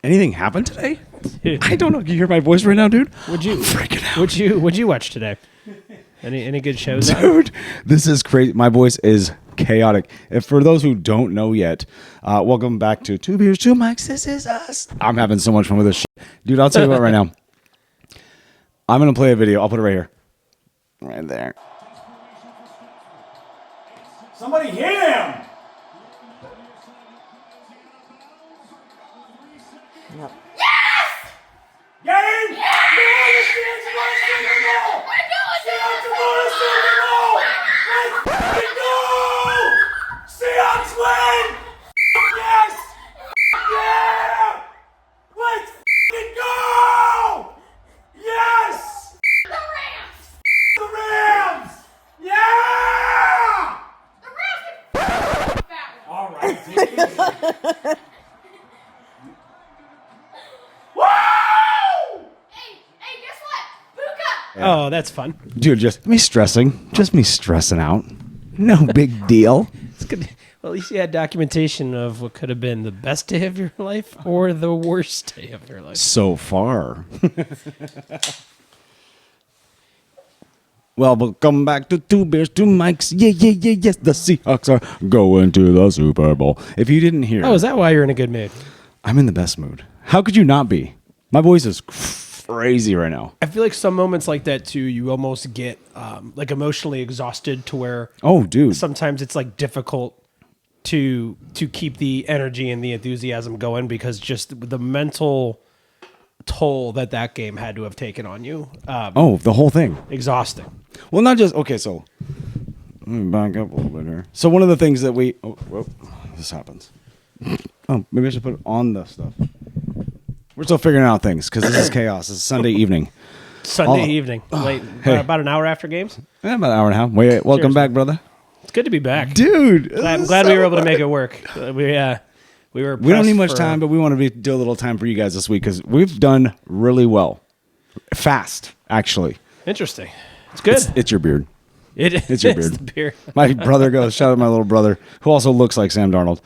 Anything happened today? Dude. I don't know. Can you hear my voice right now, dude? Would you I'm freaking out. Would you watch today? Any good shows? Dude, this is crazy. My voice is chaotic. And for those who don't know yet, welcome back to Two Beers, Two Mics. This is us. I'm having so much fun with this shit. Dude, I'll tell you what right now. I'm going to play a video. I'll put it right here. Right there. Somebody hit him! Yep. Yes! Game! Yes! Seahawks won a Super Bowl! Let's go! Seahawks win! Yes! Yeah! Let's go! Yes! The Rams! The Rams! Yeah! The Rams can that one. All right, take it easy. Hey, guess what? Puka! Oh, that's fun. Dude, just me stressing. Just me stressing out. No big deal. It's good. Well, at least you had documentation of what could have been the best day of your life or the worst day of your life. So far. Well, welcome back to Two Beers, Two Mics. Yeah, yes. The Seahawks are going to the Super Bowl. If you didn't hear, Oh, is that why you're in a good mood? I'm in the best mood. How could you not be? My voice is crazy right now. I feel like some moments like that too, you almost get like emotionally exhausted to where Oh, dude. sometimes it's like difficult to keep the energy and the enthusiasm going because just the mental toll that game had to have taken on you. Oh, the whole thing. Exhausting. Well, not just, okay, so let me back up a little bit here. So one of the things that this happens. Oh, maybe I should put it on the stuff. We're still figuring out things because this is chaos. It's Sunday evening. Sunday evening, late, hey. about an hour after games. Yeah, about an hour and a half. Wait, welcome Seriously. back, brother. It's good to be back. Dude. I'm glad we were able to make it work. We were. We don't pressed need much for- time, but we want to do a little time for you guys this week because we've done really well. Fast, actually. Interesting. It's good. It's your beard. It's your beard. The beard. My brother goes, shout out my little brother, who also looks like Sam Darnold.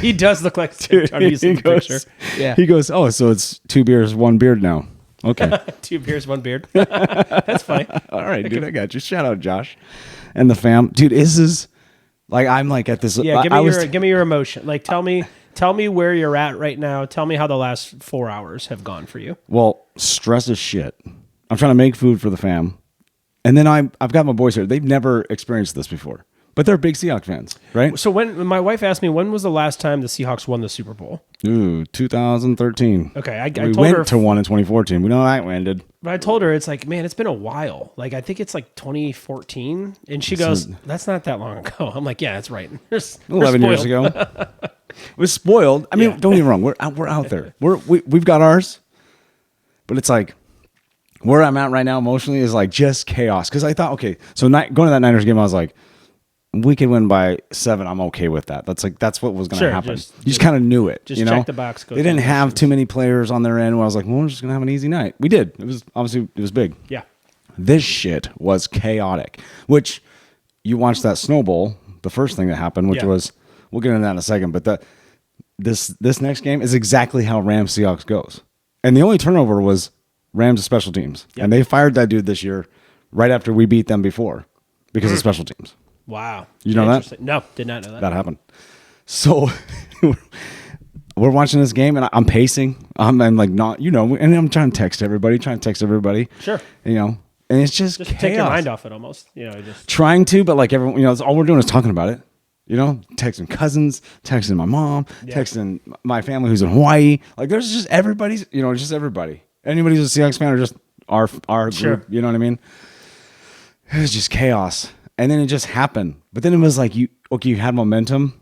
He does look like Dude, He picture. Yeah. He goes, oh, so it's 2 beers, 1 beard now. Okay. 2 beers, 1 beard. That's funny. All right, dude, I got you. Shout out Josh and the fam. Dude, this is like I'm like at this. Yeah, give me your emotion. Like tell me where you're at right now. Tell me how the last 4 hours have gone for you. Well, stress is shit. I'm trying to make food for the fam, and then I've got my boys here. They've never experienced this before, but they're big Seahawks fans, right? So when my wife asked me when was the last time the Seahawks won the Super Bowl? Ooh, 2013. Okay, I we told went her to one in 2014. We know how that ended. But I told her it's like, man, it's been a while. Like I think it's like 2014, and she goes, "That's not that long ago." I'm like, "Yeah, that's right." We're 11 years spoiled. ago. We're spoiled. I mean, Yeah. don't get me wrong. We're out there. We've got ours, but it's like where I'm at right now emotionally is like just chaos. Because I thought, okay, so going to that Niners game, I was like, we could win by 7. I'm okay with that. That's what was going to Sure, happen. just- You just kind of knew it. just you know? check the box, go They didn't through the have motions. too many players on their end. Where I was like, well, we're just going to have an easy night. We did. It was obviously it was big. Yeah. This shit was chaotic. Which you watched that Snow Bowl, the first thing that happened, which Yeah. was we'll get into that in a second. But this next game is exactly how Rams Seahawks goes. And the only turnover was Rams special teams. Yep. And they fired that dude this year right after we beat them before because of special teams. Wow. You know that? Interesting. No, did not know that. That happened. So we're watching this game and I'm pacing. I'm like not, and I'm trying to text everybody. Sure. And it's just Just chaos. take your mind off it almost. Just Trying to, but like everyone, it's all we're doing is talking about it. Texting cousins, texting my mom, texting my family who's in Hawaii. Like there's just everybody's, just everybody. Anybody who's a Seahawks fan or just our Sure. group, you know what I mean? It was just chaos. And then it just happened. But then it was like, you had momentum.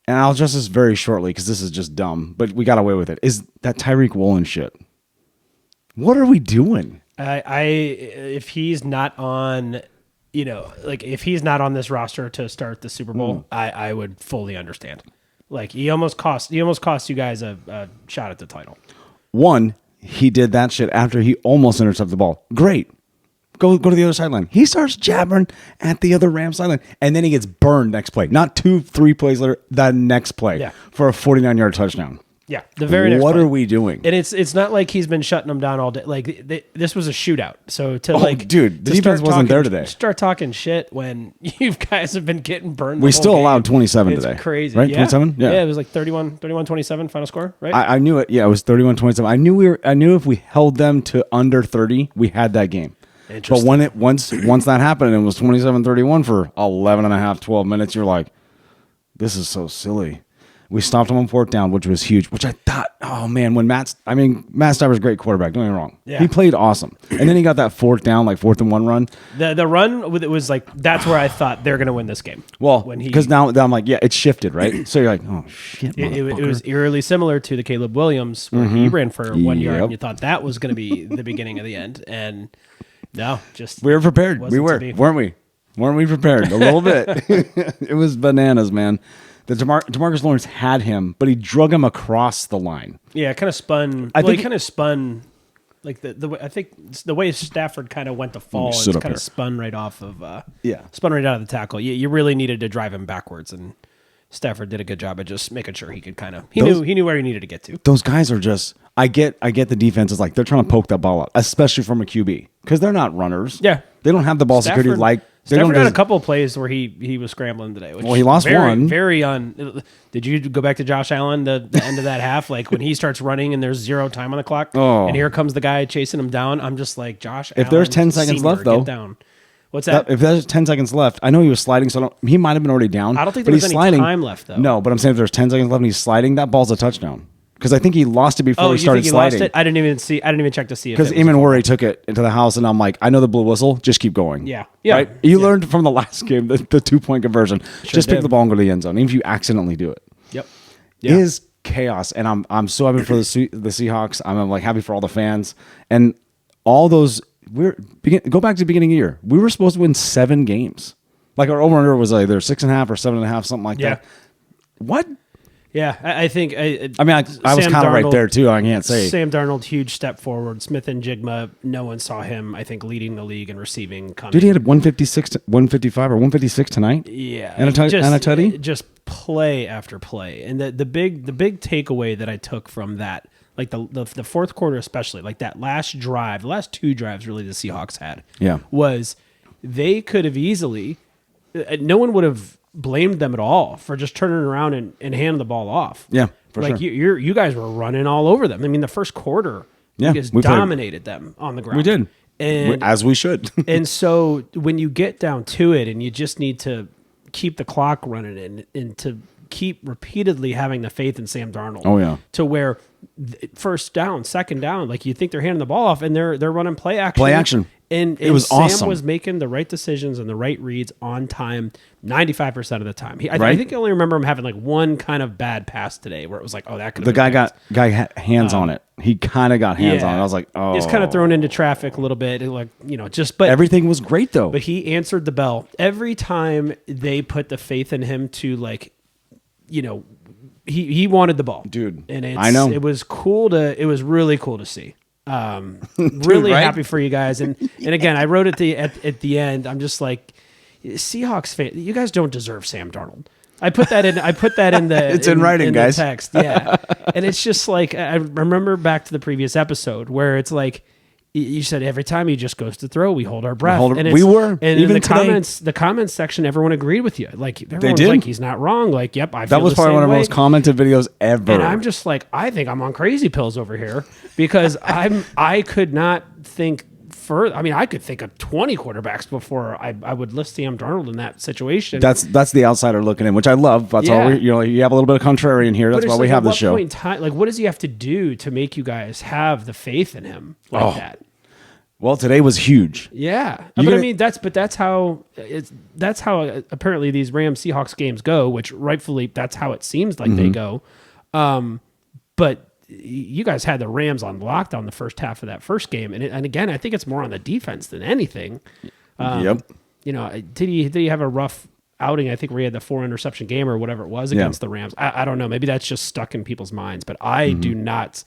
And I'll address this very shortly because this is just dumb, but we got away with it. Is that Tyreek Woolen shit? What are we doing? if he's not on, if he's not on this roster to start the Super Bowl, I would fully understand. Like he almost cost you guys a shot at the title. One, he did that shit after he almost intercepted the ball. Great. Go to the other sideline. He starts jabbering at the other Rams sideline, and then he gets burned next play. Not 2-3 plays later, the next play for a 49-yard touchdown. Yeah, the very next What play. are we doing? And it's not like he's been shutting them down all day. Like this was a shootout. So dude, the defense wasn't there today. Start talking shit when you guys have been getting burned. We still allowed 27 it's today. Crazy, right? Yeah. 27. Yeah, it was like 31-27 final score, right? I knew it. Yeah, it was 31-27. I knew if we held them to under 30, we had that game. But when once that happened and it was 27-31 for 11 and a half, 12 minutes, you're like, this is so silly. We stopped him on fourth down, which was huge, which I thought, oh man, Matt Stafford's a great quarterback, don't get me wrong. Yeah. He played awesome. And then he got that fourth down, like 4th and 1 run. The run, it was like, that's where I thought they're going to win this game. Well, because now I'm like, yeah, it's shifted, right? So you're like, oh shit, it was eerily similar to the Caleb Williams where he ran for 1 yard and you thought that was going to be the beginning of the end. And no, just we were prepared. We were, weren't we? Weren't we prepared? A little bit. It was bananas, man. The DeMarcus Lawrence had him, but he drug him across the line. Yeah, it kind of spun. He kind of spun, like the way I think the way Stafford kind of went to fall. It's kind of spun right off of. Spun right out of the tackle. You really needed to drive him backwards, and Stafford did a good job of just making sure he could kind of. He knew where he needed to get to. Those guys are just. I get the defense is like they're trying to poke that ball up, especially from a QB because they're not runners. Yeah, they don't have the ball security like. Stafford had a couple of plays where he was scrambling today. Which he lost one. Very Did you go back to Josh Allen the end of that half? Like when he starts running and there's 0 time on the clock, and here comes the guy chasing him down. I'm just like, Josh. If there's 10 seconds left, though, get down. What's that? If there's 10 seconds left, I know he was sliding, so he might have been already down. I don't think there was any time left though. No, but I'm saying if there's 10 seconds left and he's sliding, that ball's a touchdown. Because I think he lost it before he started sliding. Lost it? I didn't even check to see if because Eamon Worry took it into the house, and I'm like, I know the blue whistle, just keep going. Yeah. Right? You learned from the last game the 2-point conversion. Just pick the ball and go to the end zone, even if you accidentally do it. Yep. It is chaos, and I'm so happy for the Seahawks. I'm like happy for all the fans and all those. Go back to the beginning of the year. We were supposed to win 7 games. Like our over-under was either 6.5 or 7.5, something like that. What? Yeah, I think. I was kind of right there too. I can't say. Sam Darnold, huge step forward. Smith and Jigma, no one saw him. I think leading the league in receiving. Dude, he had 156, 155, or 156 tonight. Yeah, and a tutty. Just play after play, and the big takeaway that I took from that, like the fourth quarter especially, like that last drive, the last 2 drives really the Seahawks had, was they could have easily, no one would have blamed them at all for just turning around and handing the ball off. Yeah, for like sure. you guys were running all over them. I mean, the first quarter, you guys dominated them on the ground. We did, and as we should. And so when you get down to it, and you just need to keep the clock running and to keep repeatedly having the faith in Sam Darnold. Oh yeah, to where first down, second down, like you think they're handing the ball off, and they're running play action. Play action. And it was Sam awesome. was making the right decisions and the right reads on time 95% of the time. I think I only remember him having like one kind of bad pass today where it was like, oh, that could have been the guy had hands on it. He kind of got hands on it. I was like, oh. He's kind of thrown into traffic a little bit. Like, but everything was great though. But he answered the bell. Every time they put the faith in him to like, he wanted the ball. Dude, and I know. It was really cool to see. Really happy for you guys, and again, I wrote at the end. I'm just like, Seahawks fan, you guys don't deserve Sam Darnold. I put that in the it's in writing, guys. The text, yeah, and it's just like I remember back to the previous episode where it's like you said every time he just goes to throw, we hold our breath. And even in the today, the comments section, everyone agreed with you. Like everyone was like, he's not wrong. Like, yep, I feel that was probably one of the most commented videos ever. And I'm just like, I think I'm on crazy pills over here because I could not think further. I mean, I could think of 20 quarterbacks before I would list Sam Darnold in that situation. That's the outsider looking in, which I love. That's all you have a little bit of contrarian here. That's why we have this show. Point in time, like, what does he have to do to make you guys have the faith in him like that? Well, today was huge. Yeah, but I mean that's how apparently these Rams Seahawks games go, which rightfully that's how it seems like they go. But you guys had the Rams on lockdown the first half of that first game, and again, I think it's more on the defense than anything. Yep. Did he have a rough outing? I think where he had the 4 interception game or whatever it was against the Rams. I don't know. Maybe that's just stuck in people's minds, but I do not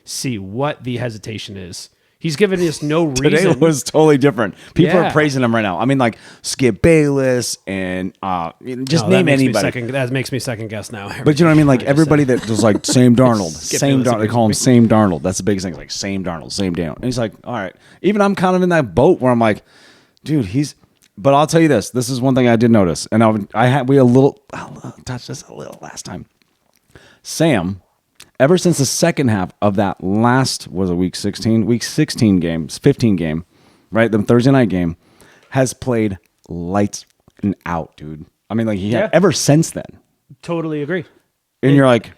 see what the hesitation is He's given us no reason. Today was totally different. People Yeah. are praising him right now. I mean, like Skip Bayless and just No, name that makes me anybody. that makes me second guess now. But you know what I mean? Like everybody that was like same Darnold, Skip same Bayless Darnold. They call him same Darnold. That's the biggest thing. Like same Darnold, same Darnold. And he's like, all right. Even I'm kind of in that boat where I'm like, dude, he's. But I'll tell you this. This is one thing I did notice, and we touched this a little last time. Sam, ever since the second half of that last week 16 games, 15 game, right? The Thursday night game has played lights and out, dude. I mean, like ever since then. Totally agree. And you're like,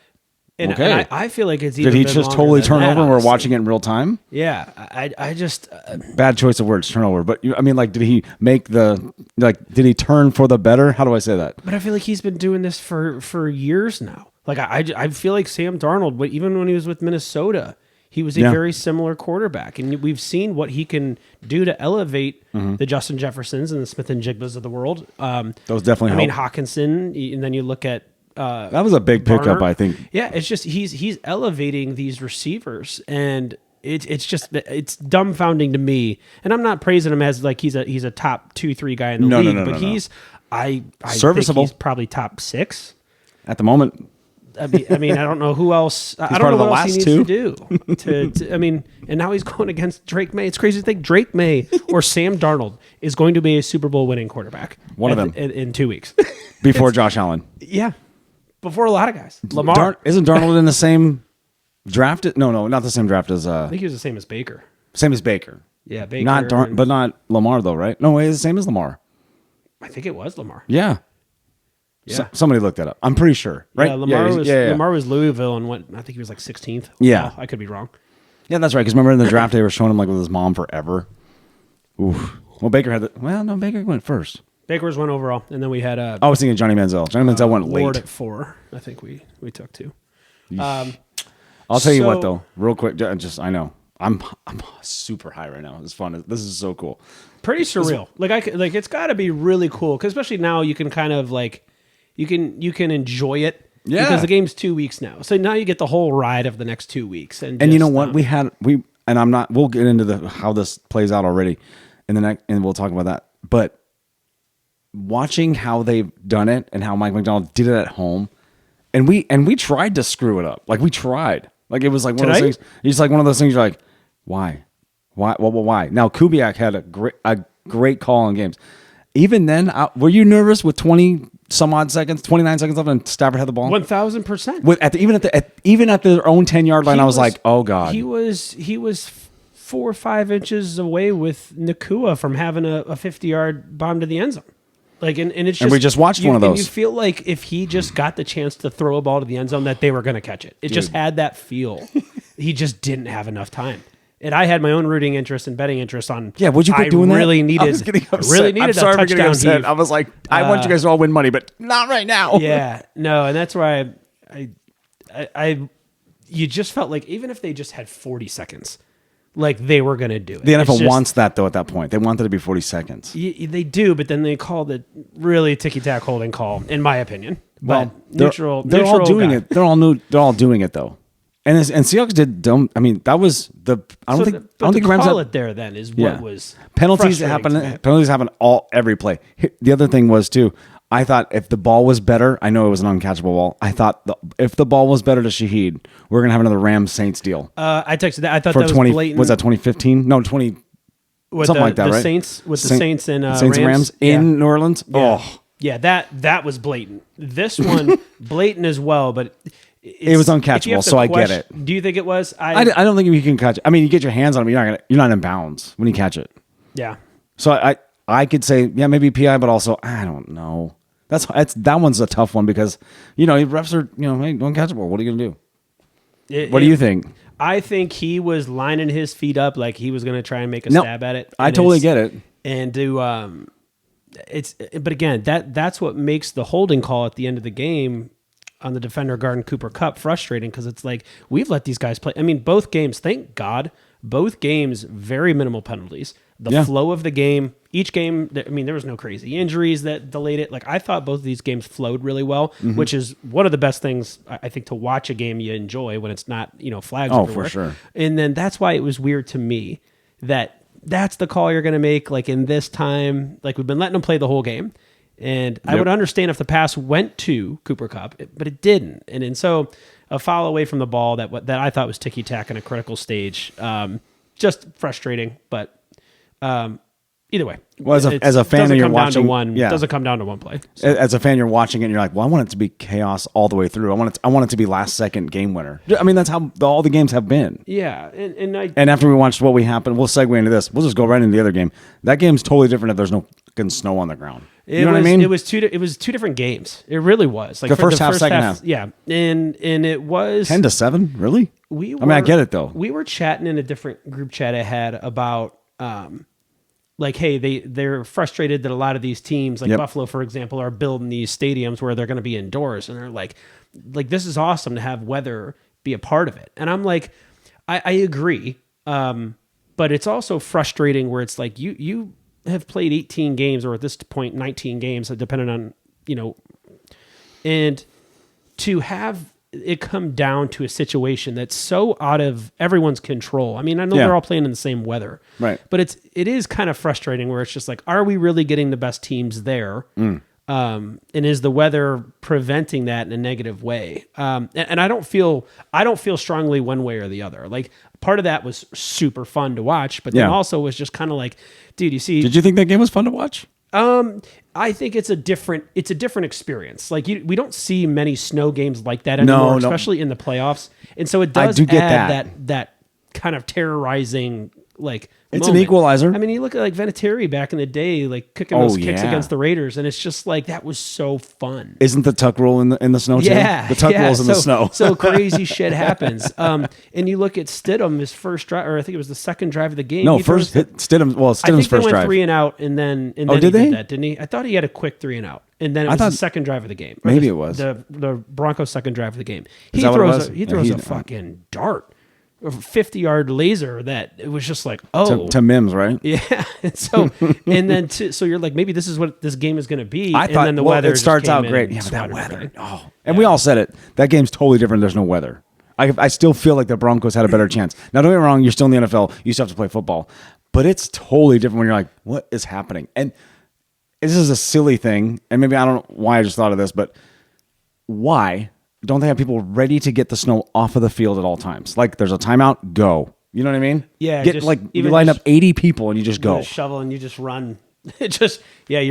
And, okay. and I feel like it's even Did he been just longer totally than turn that, over and we're honestly. watching it in real time? Yeah, I just Bad choice of words, turnover. But I mean, like, did he did he turn for the better? How do I say that? but I feel like he's been doing this for years now. Like I feel like Sam Darnold, even when he was with Minnesota, he was a very similar quarterback, and we've seen what he can do to elevate the Justin Jeffersons and the Smith and Jigbas of the world. Those definitely I mean, help. Hawkinson, and then you look at That was a big pickup, Barner. I think. Yeah, it's just he's elevating these receivers, and it's dumbfounding to me. And I'm not praising him as like he's a top 2-3 guy in the league, but he's I Serviceable. think he's probably top 6 At the moment. I mean, I don't know who else. I part don't of know the what else he last needs two. to do. I mean, and now he's going against Drake May. It's crazy to think Drake May or Sam Darnold is going to be a Super Bowl winning quarterback. One of them. in 2 weeks. Before Josh Allen. Yeah, before a lot of guys. Lamar. Isn't Darnold in the same draft? No, not the same draft as I think he was the same as Baker. same as Baker. Yeah, Baker. But not Lamar though, right? No, it's the same as Lamar. I think it was Lamar. Yeah. Yeah. Somebody looked that up. I'm pretty sure, right? Yeah, Lamar was yeah. Lamar was Louisville and went. I think he was like 16th. Yeah. Well, I could be wrong. Yeah, that's right. Because remember in the draft they were showing him like with his mom forever. Oof. Well, Baker Baker went first. Baker's went overall, and then we had I was thinking Johnny Manziel. Johnny Manziel went Lord late. at 4. I think we took 2. I'll tell you what So- though, real quick. I know I'm super high right now. It's fun. This is so cool. Pretty surreal. Like it's got to be really cool because especially now you can kind of like you can enjoy it. Yeah. Because the game's 2 weeks now, so now you get the whole ride of the next 2 weeks. And And you just, know what? We'll get into how this plays out already in the next, and we'll talk about that. But watching how they've done it and how Mike McDonald did it at home, and we tried to screw it up. Like we tried. Like it was like one of those Tonight? things. It's like one of those things. You're like, why? Why? Now Kubiak had a great call on games. Even then, were you nervous with 29 seconds left, and Stafford had the ball? 1,000%. Even at their own 10-yard line, I was like, oh god. He was 4 or 5 inches away with Nakua from having a 50-yard bomb to the end zone. Like and it's just And we just watched one of And those. you feel like if he just got the chance to throw a ball to the end zone, that they were going to catch it. It just had that feel. He just didn't have enough time. And I had my own rooting interest and betting interest on. Yeah, what'd you quit doing I really that? needed. I was getting upset. Really needed I'm sorry a for getting touchdown upset. heave. I was like, I want you guys to all win money, but not right now. Yeah, no, and that's why I you just felt like even if they just had 40 seconds, like they were going to do it. The It's NFL just- wants that though. At that point, they want it to be 40 seconds. They do, but then they called it really ticky-tack holding call, in my opinion. But neutral. They're all doing guy. it. They're all doing it though. And Seahawks did dumb. I mean, that was the. I don't think to Rams call had- it there then is Yeah. what was penalties frustrating happen. to me. Penalties happen every play. The other thing was too. I thought if the ball was better, I know it was an uncatchable ball. I thought if the ball was better to Shaheed, we're gonna have another Rams Saints deal I texted that. I thought for that was 20. blatant. Was that 2015? No, 20. with something like that, the right? Saints with the Saint- Saints and Saints and Rams in Yeah. New Orleans. Yeah. Oh, Yeah, that was blatant. This one blatant as well, but It was if you uncatchable, have to so I get question- it. Do you think it was? I don't think you can catch it. I mean, you get your hands on him, you're not in bounds when you catch it. Yeah. So I could say maybe PI, but also I don't know. That one's a tough one because refs are hey, don't catch the ball. What are you gonna do? What do you think? I think he was lining his feet up like he was going to try and make a stab at it. I And totally it's- get it. And do but again, that's what makes the holding call at the end of the game on the defender Garden Cooper Cup frustrating because it's like we've let these guys play. I mean, both games, thank God, both games very minimal penalties. The Yeah. flow of the game each game, I mean, there was no crazy injuries that delayed it. Like, I thought both of these games flowed really well, which is one of the best things, I think, to watch a game you enjoy when it's not, flags everywhere. For sure. And then that's why it was weird to me that that's the call you're going to make, like, in this time. Like, we've been letting them play the whole game. And I would understand if the pass went to Cooper Kupp, but it didn't. And so a foul away from the ball that I thought was ticky-tack in a critical stage. Just frustrating, but either way. Well, as a fan, you're watching. It doesn't come down to one play. So. As a fan, you're watching it, and you're like, well, I want it to be chaos all the way through. I want it to be last second game winner. I mean, that's how all the games have been. Yeah, and after we watched what happened, we'll segue into this. We'll just go right into the other game. That game's totally different if there's no fucking snow on the ground. You know what I mean? It was two different games. It really was. Like the first half, second half. Yeah, and it was 10-7. Really? I get it though. We were chatting in a different group chat I had about like, hey, they're frustrated that a lot of these teams, like Buffalo, for example, are building these stadiums where they're going to be indoors, and they're like this is awesome to have weather be a part of it. And I'm like, I agree, but it's also frustrating where it's like you have played 18 games, or at this point 19 games, depending on and to have it come down to a situation that's so out of everyone's control. I mean, I know they're all playing in the same weather, right? But it is kind of frustrating where it's just like, are we really getting the best teams there? And is the weather preventing that in a negative way? And I don't feel strongly one way or the other. Like, part of that was super fun to watch, but then also was just kind of like, dude, you see, did you think that game was fun to watch? I think it's a different experience. Like, we don't see many snow games like that anymore, especially in the playoffs. And so it does add that kind of terrorizing, like, it's moment. an equalizer. I mean, you look at like Vinatieri back in the day, like kicking those kicks against the Raiders, and it's just like, that was so fun. Isn't the tuck rule in the snow too? Yeah, the tuck rule's in the snow. So crazy shit happens. And you look at Stidham, his first drive, or I think it was the second drive of the game. No, first hit Stidham. Well, Stidham's I think first they went drive. 3-and-out, and then did he they? did that, didn't he? I thought he had a quick 3-and-out, and then it was the second drive of the game. Maybe it was the Broncos' second drive of the game. Is that what it was? He throws a fucking dart. A 50-yard laser that it was just like, to Mims, right? Yeah. So and then so you're like, maybe this is what this game is going to be. I thought, and then the weather it starts out great. Yeah, but that weather. And we all said it. That game's totally different. There's no weather. I still feel like the Broncos had a better chance. Now, don't get me wrong. You're still in the NFL. You still have to play football, but it's totally different when you're like, what is happening? And this is a silly thing, and maybe I don't know why I just thought of this, but why don't they have people ready to get the snow off of the field at all times? Like, there's a timeout, go. You know what I mean? Yeah. You line up 80 people and you just go. A shovel and you just run. You're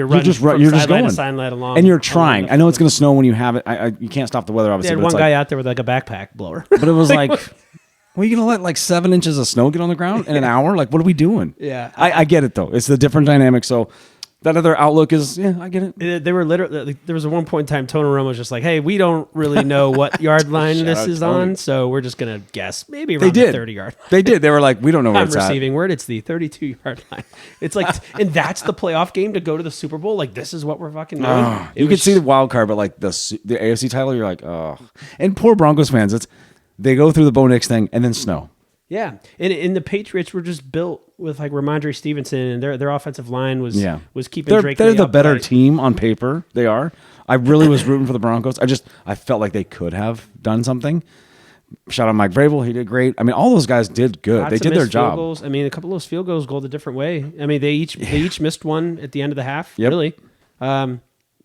running. You're just going. Sideline along, and you're trying. I know it's going to snow when you have it. You can't stop the weather, They obviously. had one guy out there with like a backpack blower. But it was like, well, you going to let like 7 inches of snow get on the ground in an hour? Like, what are we doing? Yeah. I get it, though. It's the different dynamic. So that other outlook is, I get it. They were literally, there was a one point in time, Tony Romo was just like, hey, we don't really know what yard line this is on, so we're just going to guess. Maybe around the 30-yard line. They did. They were like, we don't know where I'm it's receiving word. It's the 32-yard line. It's like, and that's the playoff game to go to the Super Bowl? Like, this is what we're fucking doing? You could see the wild card, but like the AFC title, you're like, oh. And poor Broncos fans, they go through the Bo Nix thing and then snow. Yeah, and the Patriots were just built with like Ramondre Stevenson, and their offensive line was keeping Drake. They're the better team on paper. They are. I really was rooting for the Broncos. I felt like they could have done something. Shout out Mike Vrabel, he did great. I mean, all those guys did good. They did their job. Goals. I mean, a couple of those field goals go a different way. I mean, they each missed one at the end of the half. Yep. Really.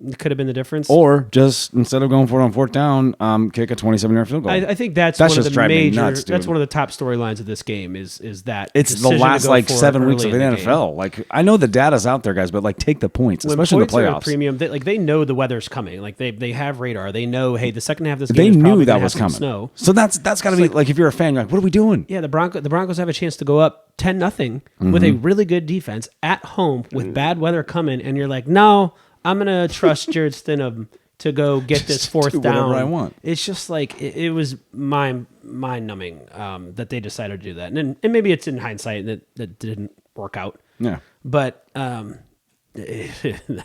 It could have been the difference. Or just, instead of going for it on fourth down, kick a 27-yard field goal. I think that's one of the major. Nuts, that's one of the top storylines of this game is that it's the last like 7 weeks of the NFL. Like, I know the data's out there, guys, but like, take the points, especially in the playoffs. Premium, they know the weather's coming. Like they have radar. They know, hey, the second half of this they game is knew that have was coming. Snow. So that's got to be like, if you're a fan, you're like, what are we doing? Yeah, the Broncos have a chance to go up 10-0 with a really good defense at home with bad weather coming, and you're like, no, I'm going to trust Jared Stidham to go get this fourth down. I want. It's just like, it was mind-numbing that they decided to do that. And maybe it's in hindsight that didn't work out. Yeah. But that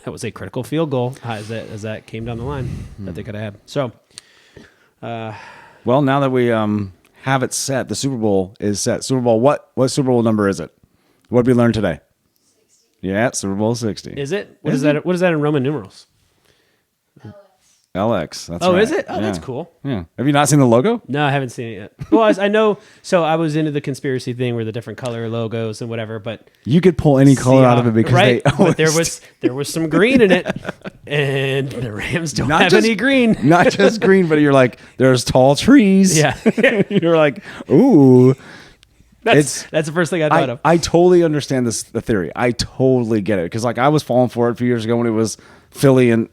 was a critical field goal as that came down the line that they could have had. So, well, now that we have it set, the Super Bowl is set. Super Bowl, what Super Bowl number is it? What did we learn today? Yeah, Super Bowl 60. Is it? What is that? What is that in Roman numerals? LX. That's Oh, right. is it? Oh, that's Yeah. cool. Yeah. Have you not seen the logo? No, I haven't seen it yet. Well, I know. So I was into the conspiracy thing where the different color logos and whatever, but You could pull any color out of it because right? they But always there was some green in it, and the Rams don't Not have just- any green. not just green, but you're like, there's tall trees. Yeah, You're like, ooh. that's the first thing I thought of. I totally understand the theory. I totally get it because like I was falling for it a few years ago when it was Philly and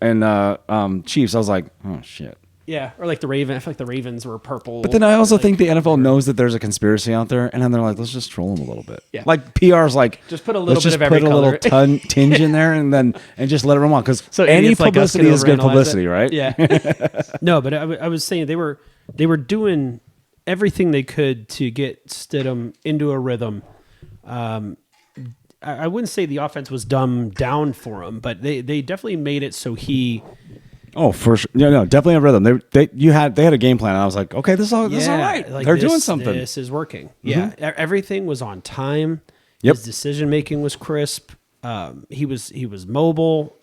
Chiefs. I was like, oh shit. Yeah, or like the Raven. I feel like the Ravens were purple. But then I also think the NFL knows that there's a conspiracy out there, and then they're like, let's just troll them a little bit. Yeah. Like PR's like, Just put a let's little bit just of every put a color. little tinge in there, and just let it run on because so any idiots like us publicity can is good overanalyze publicity, it. right? Yeah. No, but I was saying they were doing everything they could to get Stidham into a rhythm. I wouldn't say the offense was dumbed down for him, but they definitely made it so he. Oh, for sure. No, definitely a rhythm. They had a game plan, and I was like, okay, this is all right. Like They're doing something. This is working. Yeah, everything was on time. Yep. His decision making was crisp. He was mobile.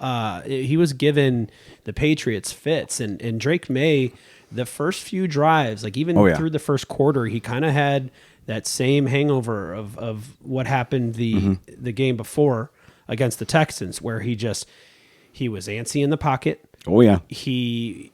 He was given the Patriots fits, and Drake May, the first few drives, like even through the first quarter, he kind of had that same hangover of what happened the game before against the Texans, where he was antsy in the pocket. Oh yeah. He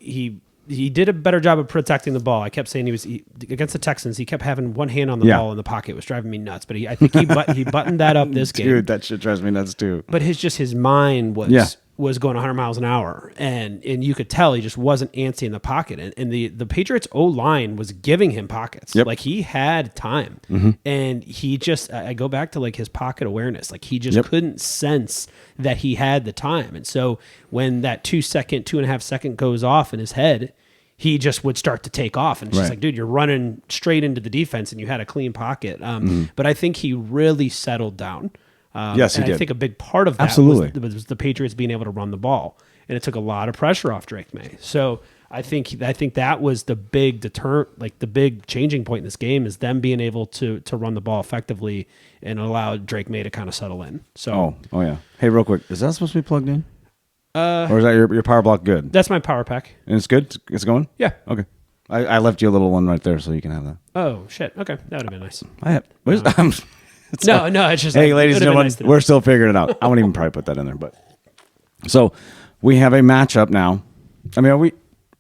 did a better job of protecting the ball. I kept saying against the Texans, he kept having one hand on the ball in the pocket. It was driving me nuts. But I think he buttoned that up this game. Dude, that shit drives me nuts too. But his mind was going 100 miles an hour, and you could tell he just wasn't antsy in the pocket. And the Patriots O-line was giving him pockets. Yep. Like he had time, and he just I go back to like his pocket awareness. Like he just couldn't sense that he had the time. And so when that 2.5 second goes off in his head, he just would start to take off. And it's just like, dude, you're running straight into the defense and you had a clean pocket. But I think he really settled down. Yes, he and did. I think a big part of that was the Patriots being able to run the ball. And it took a lot of pressure off Drake May. So I think that was the big the big changing point in this game is them being able to run the ball effectively and allow Drake May to kind of settle in. So Oh yeah. Hey, real quick, is that supposed to be plugged in? Or is that your power block good? that's my power pack. And it's good? It's going? Yeah. Okay. I left you a little one right there so you can have that. Oh shit. Okay, that would have been nice. I have. No, it's just Hey, like, ladies and it would've been gentlemen, nice to know. we're still figuring it out. I won't even probably put that in there, but so we have a matchup now. I mean,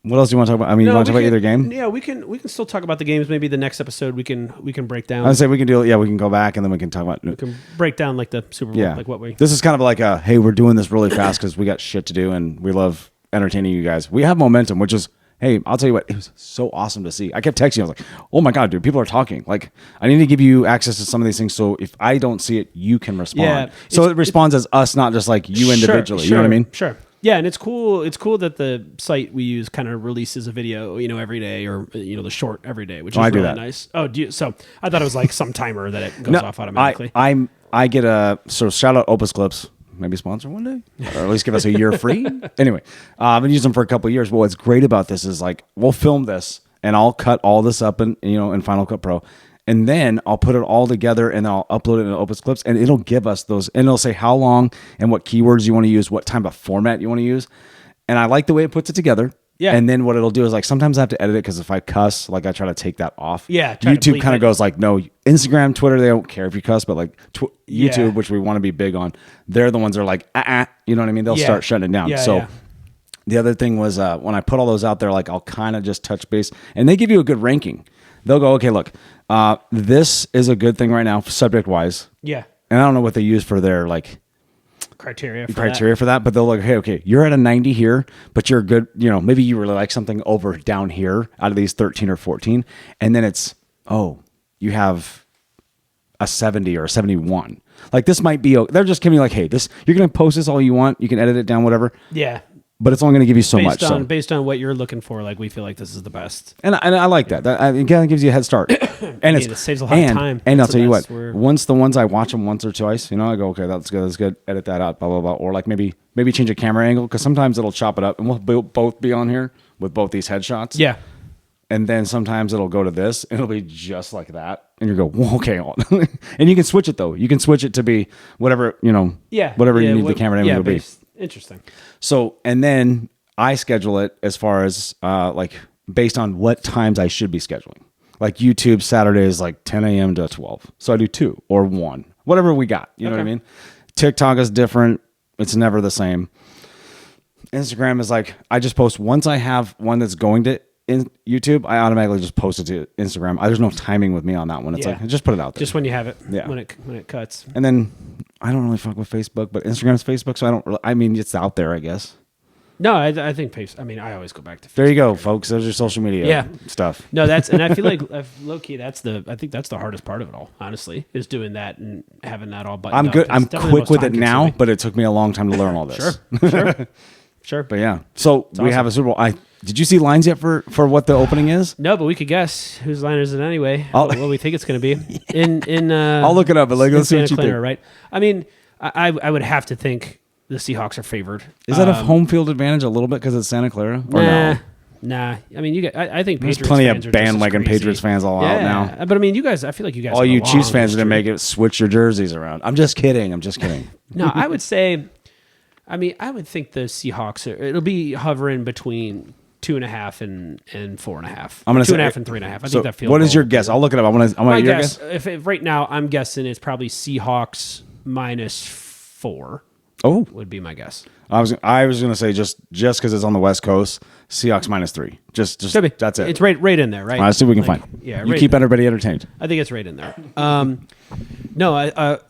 what else do you want to talk about? I mean, you want to talk about either game? Yeah, we can still talk about the games. Maybe the next episode we can break down. I'd say we can do. Yeah, we can go back and then we can talk about. We can break down like the Super Bowl, Yeah, like what we. This is kind of like a hey, we're doing this really fast because we got shit to do and we love entertaining you guys. We have momentum, which is hey, I'll tell you what, it was so awesome to see. I kept texting. I was like, oh my god, dude, people are talking. Like, I need to give you access to some of these things so if I don't see it, you can respond. Yeah, so it responds as us, not just like you individually. Sure, you know what I mean? Sure. Yeah, and it's cool. It's cool that the site we use kind of releases a video, every day, or the short every day, which is I do really that. nice. Oh, do you? So I thought it was like some timer that it goes off automatically. I get a so shout out Opus Clips. Maybe sponsor one day, or at least give us a year free. Anyway, I've been using them for a couple of years. But what's great about this is like we'll film this and I'll cut all this up in Final Cut Pro, and then I'll put it all together and I'll upload it in Opus Clips, and it'll give us those, and it'll say how long and what keywords you want to use, what type of format you want to use, and I like the way it puts it together. Yeah. And then what it'll do is like sometimes I have to edit it because if I cuss, like I try to take that off. Yeah, try to YouTube bleep kind it. of goes like, no, Instagram, Twitter, they don't care if you cuss, but like YouTube, Yeah. which we want to be big on, they're the ones that are like, you know what I mean? They'll start shutting it down. Yeah, so yeah. the other thing was when I put all those out there, like I'll kind of just touch base and they give you a good ranking. They'll go, okay, look, this is a good thing right now, subject wise. Yeah. And I don't know what they use for their like Criteria for that, but they'll like, hey, okay, you're at a 90 here, but you're good. Maybe you really like something over down here out of these 13 or 14. And then it's, you have a 70 or a 71. Like this might be, they're just giving you like, hey, you're going to post this all you want. You can edit it down, whatever. Yeah. But it's only going to give you so much. Based on what you're looking for, like we feel like this is the best. And I like that. That again gives you a head start. And it saves a lot of time. And I'll That's tell you the what, best. once the ones I watch them once or twice, I go, okay, that's good. Edit that out, blah, blah, blah. Or like maybe change a camera angle because sometimes it'll chop it up and we'll both be on here with both these headshots. Yeah. and then sometimes it'll go to this, and it'll be just like that, and you go, well, okay, and you can switch it though. You can switch it to be whatever whatever you need the camera name to be. Interesting. So, and then I schedule it as far as like based on what times I should be scheduling. Like YouTube Saturday is like 10 a.m. to 12, so I do 2 or 1, whatever we got. You know what I mean? TikTok is different. It's never the same. Instagram is like, I just post once I have one that's going to YouTube, I automatically just post it to Instagram. There's no timing with me on that one. It's like, just put it out there. Just when you have it, Yeah. when it cuts. And then I don't really fuck with Facebook, but Instagram's Facebook, so I don't really, I mean, it's out there, I guess. No, I think Facebook. I mean, I always go back to Facebook. There you go, folks. There's your social media stuff. No, and I feel like low key, I think that's the hardest part of it all, honestly, is doing that and having that all buttoned I'm up. good. It's I'm definitely the quick most with it now, time-consuming. but it took me a long time to learn all this. Sure. But yeah, so we have a Super Bowl. Did you see lines yet for what the opening is? No, but we could guess whose line is it anyway. What we think it's going to be. I'll look it up. But let's see what you Clara, think. right? I mean, I would have to think the Seahawks are favored. Is that a home field advantage a little bit because it's Santa Clara? Or no? Nah. I mean, I think There's Patriots plenty fans of are just as bandwagon crazy. Patriots fans all out now. But I mean, you guys. I feel like you guys. All have a you Chiefs long fans didn't history. make it switch your jerseys around. I'm just kidding. No, I would say. I mean, I would think the Seahawks. It'll be hovering between 2.5 and 4.5. I'm gonna say 2.5 and 3.5. I So think that feels. what is your guess? I'll look it up. I want My your guess. guess. If right now I'm guessing it's probably Seahawks -4 Oh, would be my guess. I was gonna say just because it's on the West Coast, Seahawks -3. Just Could be. that's it. It's right in there, right? All right, let's see what we can find. Yeah, you right keep in there. everybody entertained. I think it's right in there. No,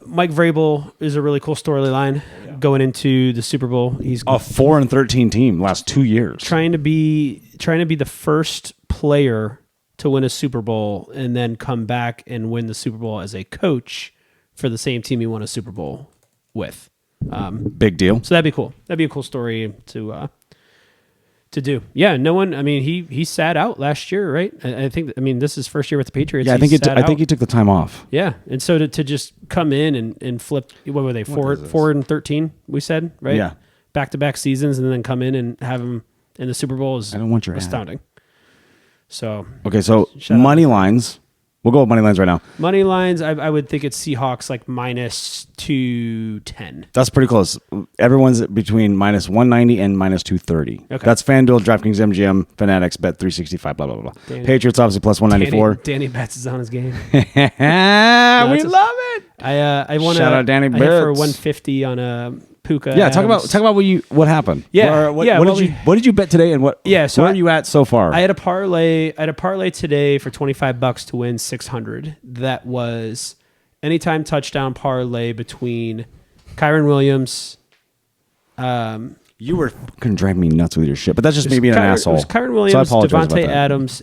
Mike Vrabel is a really cool storyline going into the Super Bowl. He's A 4-13 team last 2 years. trying to be the first player to win a Super Bowl and then come back and win the Super Bowl as a coach for the same team he won a Super Bowl with. Big deal. So that'd be cool. That'd be a cool story to do. Yeah, no one. I mean, he sat out last year, right? I think. I mean, this is his first year with the Patriots. Yeah, I think he took the time off. Yeah, and so to just come in and flip. What were they? 4-13. We said, right? Yeah. Back-to-back seasons, and then come in and have him in the Super Bowl is I don't want your ad. astounding. So Okay, so Shut up. money lines. We'll go with money lines right now. money lines, I would think it's Seahawks like -210. That's pretty close. Everyone's between -190 and -230. Okay. That's FanDuel, DraftKings, MGM, Fanatics, Bet365, blah, blah, blah. Danny- Patriots, obviously, +194. Danny Betts is on his game. We that's a- love it. I won Shout out Danny I hit for Betts. 150 on a Puka. Yeah, talk Adams. about what happened. Yeah, Or what, yeah, What well, what did you bet today, and what? Yeah, so where are you at so far? I had a parlay today for $25 to win 600. That was anytime touchdown parlay between Kyron Williams. You were fucking driving me nuts with your shit, but that's just me being an asshole. It was Kyron So I Williams, apologize about Devontae that. Adams,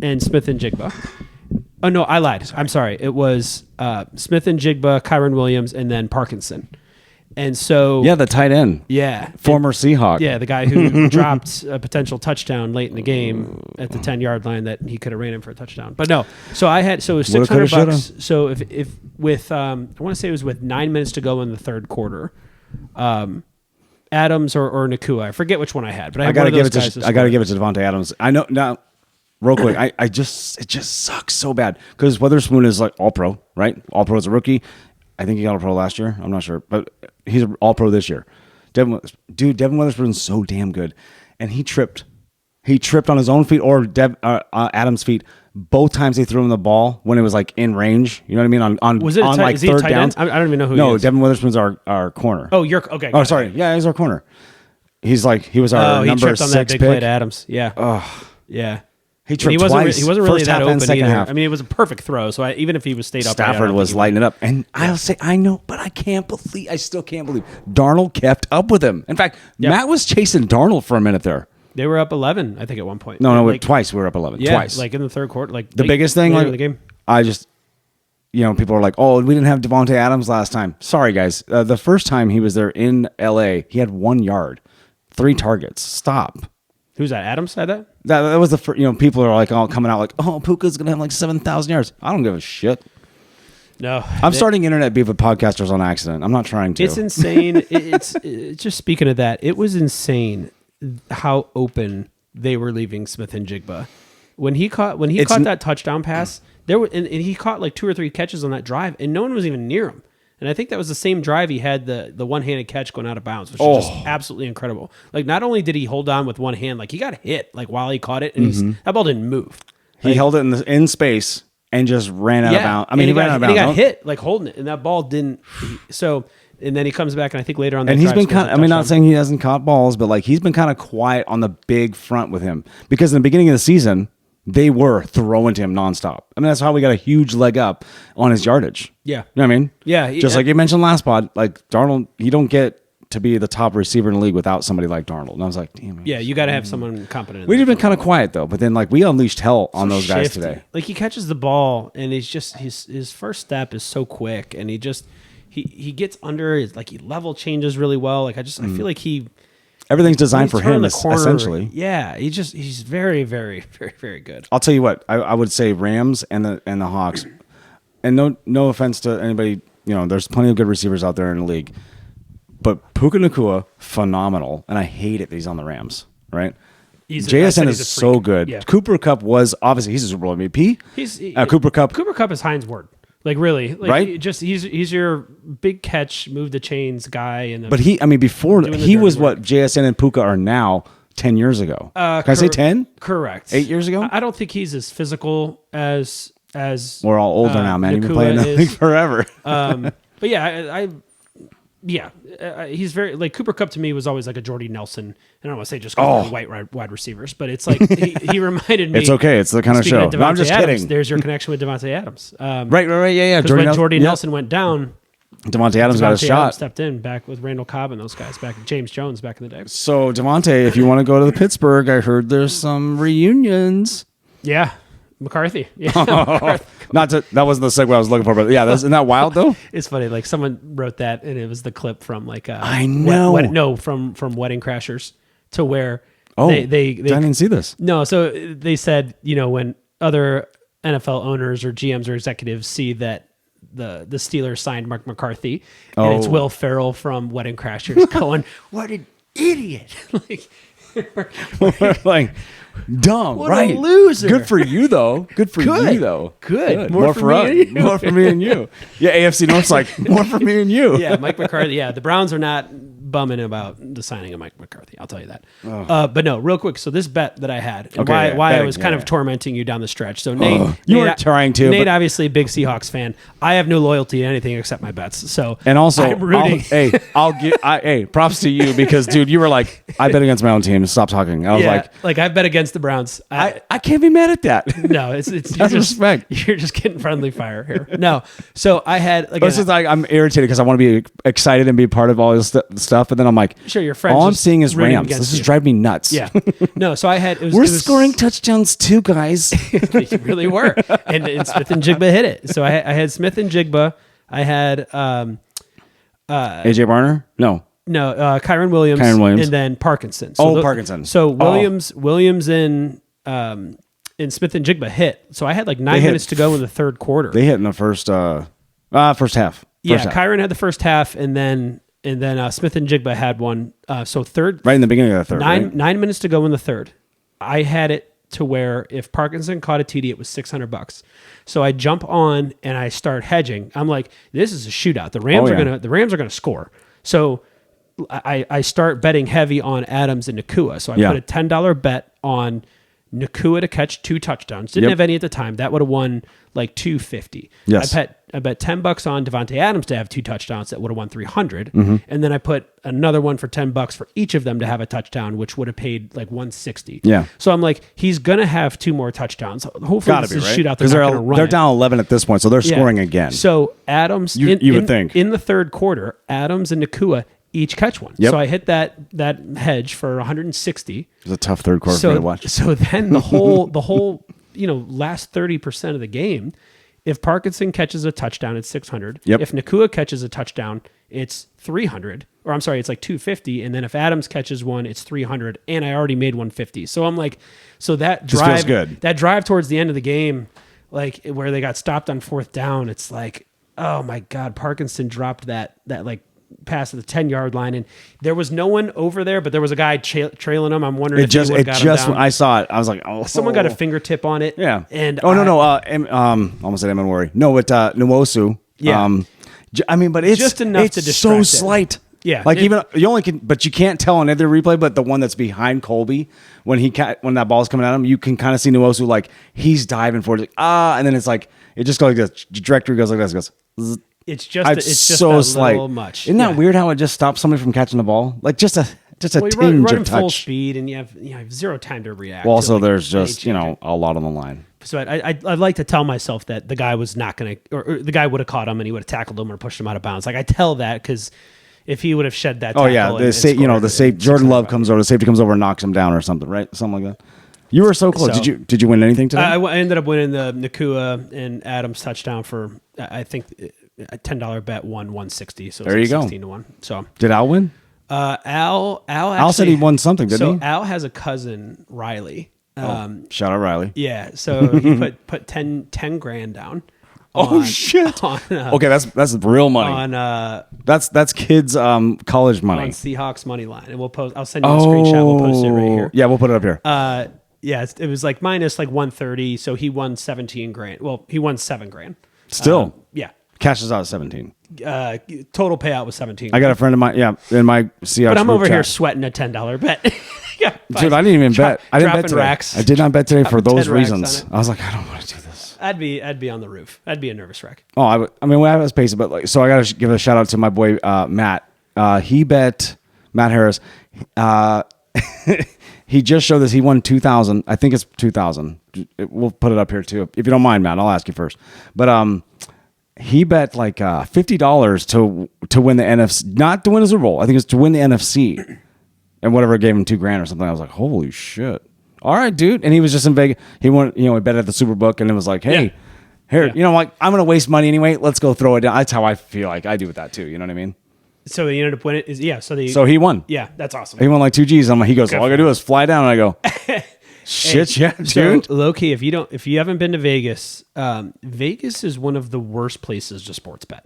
and Smith and Jigba. Oh no, I lied. I'm sorry. It was Smith and Jigba, Kyron Williams, and then Parkinson. And so Yeah, the tight end, yeah, former Seahawk. yeah, the guy who dropped a potential touchdown late in the game at the 10-yard line that he could have ran in for a touchdown. But no, so it was Woulda, coulda, $600. So if with I want to say it was with 9 minutes to go in the third quarter, Adams or Nakua, I forget which one I had, but I had gotta one of those guys. I gotta give it to Devontae Adams. I know now. Real quick, it just sucks so bad because Witherspoon is like all pro, right? All pro as a rookie. I think he got a pro last year. I'm not sure, but he's an all pro this year. Devin Witherspoon's so damn good, and he tripped. He tripped on his own feet or Adams' feet both times they threw him the ball when it was like in range. You know what I mean? On Was it on like is he a third tight downs. end? I don't even know who. No, he is. Devin Witherspoon's our corner. Oh, you're okay. Oh, sorry. Yeah, he's our corner. He was our he number tripped on 6 that big pick. play to Adams. Yeah. Yeah. He And tripped he wasn't twice. he wasn't really First that half open and second either. half. I mean, it was a perfect throw. So even if he was stayed up, Stafford was lighting it up, and I still can't believe Darnold kept up with him. In fact, Yep. Matt was chasing Darnold for a minute there. They were up 11, I think, at one point. No, Like, twice we were up 11. yeah, Twice. like in the third quarter. Like the biggest thing, later like in the game. I just, people are like, "Oh, we didn't have Devontae Adams last time." Sorry, guys. The first time he was there in L.A., he had 1 yard, 3 targets. Stop. Who's that? Adams said that? That was the first. People are like all coming out like, "Oh, Puka's gonna have like 7,000 yards." I don't give a shit. No, I'm starting internet beef with podcasters on accident. I'm not trying to. It's insane. It's just speaking of that. It was insane how open they were leaving Smith and Jigba. When he caught that touchdown pass, there were and he caught like 2 or 3 catches on that drive, and no one was even near him. And I think that was the same drive he had the one-handed catch going out of bounds, which is just absolutely incredible. Like, not only did he hold on with one hand, like he got hit like while he caught it, and that ball didn't move. He held it in space and just ran out of bounds. I mean, he ran out of bounds. He got hit like holding it, and that ball didn't. And then he comes back, and I think later on, and he's been kind of, I mean, not saying he hasn't caught balls, but like he's been kind of quiet on the big front with him, because in the beginning of the season, they were throwing to him nonstop. I mean, that's how we got a huge leg up on his yardage. Yeah. You know what I mean? Yeah. Just like you mentioned last pod, like Darnold, you don't get to be the top receiver in the league without somebody like Darnold. And I was like, damn. Yeah, you got to have someone competent. We've been kind of quiet though, but then like we unleashed hell on those guys today. Like he catches the ball, and he's just his first step is so quick, and he gets under, like he level changes really well. Like I feel like everything's designed for him, essentially. Yeah, he's very, very, very, very good. I'll tell you what, I would say Rams and the Hawks, and no offense to anybody, there's plenty of good receivers out there in the league, but Puka Nacua, phenomenal, and I hate it that he's on the Rams, right? JSN is so good. Yeah. Cooper Kupp was, obviously, he's a Super Bowl MVP. Cooper Kupp is Heinz Ward. Like really, like right? He's your big catch, move the chains guy. But before he was what JSN and Puka are now 10 years ago. Can I say 10? Correct. 8 years ago? I don't think he's as physical as we're all older now, man. You've been playing the league forever. But yeah, he's very like Cooper Kupp to me was always like a Jordy Nelson. I don't want to say just because they're white wide receivers, but it's like he reminded me. It's okay. It's the kind of show. No, I'm just kidding. There's your connection with Devontae Adams. Right. Yeah. Because when Jordy Nelson went down, Devontae Adams got a shot. Stepped in back with Randall Cobb and those guys back. James Jones back in the day. So Devontae, if you want to go to the Pittsburgh, I heard there's some reunions. Yeah. McCarthy. Yeah. That wasn't the segue I was looking for, but yeah, isn't that wild though? It's funny. Like someone wrote that, and it was the clip from like I know from Wedding Crashers to where they I didn't see this. No, so they said when other NFL owners or GMs or executives see that the Steelers signed Mark McCarthy, and it's Will Ferrell from Wedding Crashers going, "What an idiot!" like. Dumb, what right? A loser. Good for you, though. Good for you, though. Good. More for us. More for me and you. Yeah, AFC North's like more for me and you. Yeah, Mike McCarthy. Yeah, the Browns are not bumming about the signing of Mike McCarthy. I'll tell you that. But no, real quick. So this bet that I had, and why I was kind of tormenting you down the stretch. So Nate, you weren't trying to. Nate, obviously a big Seahawks fan. I have no loyalty to anything except my bets. So and also, I'm rooting. props to you because, dude, you were like, I bet against my own team. Stop talking. I was like I bet against the Browns. I can't be mad at that. No, it's that's respect. You're just getting friendly fire here. No, so I had. But it's just like I'm irritated because I want to be excited and be part of all this stuff, and then I'm like, sure, your friends. All I'm seeing is Rams. This is driving me nuts. Yeah. No, so I had. We're scoring touchdowns too, guys. You really were, and Smith and Jigba hit it. So I had Smith and Jigba. I had AJ Barner. No, Kyron Williams, and then Parkinson. So Parkinson. So Williams and Smith and Jigba hit. So I had like 9 minutes to go in the third quarter. They hit in the first half. Kyron had the first half, and then Smith and Jigba had one. So third, right in the beginning of the third. 9 minutes to go in the third. I had it to where if Parkinson caught a TD, it was $600. So I jump on and I start hedging. I'm like, this is a shootout. The Rams are gonna score. So I start betting heavy on Adams and Nacua. So I put a $10 bet on Nacua to catch 2 touchdowns. Didn't have any at the time. That would have won like $250. Yes. I bet $10 on Devontae Adams to have 2 touchdowns. That would have won $300. And then I put another one for $10 for each of them to have a touchdown, which would have paid like $160. Yeah. So I'm like, he's gonna have 2 more touchdowns. Hopefully this is a shootout. They're down 11 at this point, so they're scoring again. So Adams, you would think in the third quarter, Adams and Nacua each catch one. Yep. So I hit that hedge for 160. It was a tough third quarter for me to watch. So then the whole last 30% of the game, if Parkinson catches a touchdown, it's 600. Yep. If Nacua catches a touchdown, it's 300. Or I'm sorry, it's like 250. And then if Adams catches one, it's 300. And I already made 150. So I'm like, that drive feels good. That drive towards the end of the game, like where they got stopped on 4th down, it's like, oh my God, Parkinson dropped that like past the 10-yard line, and there was no one over there, but there was a guy trailing him. I'm wondering if he would have got him down. I saw it. I was like, oh. Someone got a fingertip on it. Yeah. And almost said Worry. No, with Nwosu. Yeah. I mean, but it's just enough to distract so him. slight. Yeah. Like even you only can, but you can't tell on every replay. But the one that's behind Colby, when that ball's coming at him, you can kind of see Nwosu like he's diving for it, like, and then it's like it just goes like this. Trajectory goes like this. Goes. Zzz. It's just so a slight. little much. Isn't that weird how it just stops somebody from catching the ball? Like just a Well, you tinge run of full touch. speed, and you have zero time to react. Well, also to, like, there's just any change. a lot on the line. So I'd like to tell myself that the guy was not going to, or the guy would have caught him and he would have tackled him or pushed him out of bounds. Like I tell that because if he would have shed that, Oh yeah, Jordan Love comes over, the safety comes over and knocks him down or something, right? Something like that. You were so close. So, Did you win anything today? I ended up winning the Nakua and Adams touchdown for I think a $10 bet won 160. So there you go, 16-1. So did Al win? Al Al said he won something, didn't he? Al has a cousin, Riley. Shout out Riley. Yeah, so he put 10 grand down. Shit! Okay, that's real money. On that's kids' college money on Seahawks money line, and we'll post. I'll send you a screenshot. We'll post it right here. Yeah, we'll put it up here. Yeah, it was like minus like 130, so he won 17 grand. Well, he won 7 grand. Still, Yeah. cashes out at 17. Total payout was 17. I got a friend of mine. Yeah, in my Seahawks. But I'm over group here chat. sweating a $10 bet. Yeah, Dude, I didn't even bet. I didn't bet dropping today. racks. I did not bet today for those 10 racks reasons. on it. I was like, I don't want to do this. I'd be on the roof. I'd be a nervous wreck. Oh, I mean, I was pacing, but like, so I got to give a shout out to my boy Matt. He bet Matt Harris. He just showed this. He won 2,000. I think it's 2,000. We'll put it up here too, if you don't mind, Matt. I'll ask you first. But he bet like $50 to win the NFC, not to win the Super Bowl. I think it's to win the NFC, and whatever gave him $2,000 or something. I was like, holy shit! All right, dude. And he was just in Vegas. He won. He bet at the Superbook, and it was like, hey. Here, like I'm gonna waste money anyway. Let's go throw it down. That's how I feel like I do with that too. You know what I mean? So he ended up winning. So he won. Yeah, that's awesome. He won like 2 G's. He goes, all I gotta do is fly down, and I go, shit, yeah, dude. So, low key, if you haven't been to Vegas, Vegas is one of the worst places to sports bet,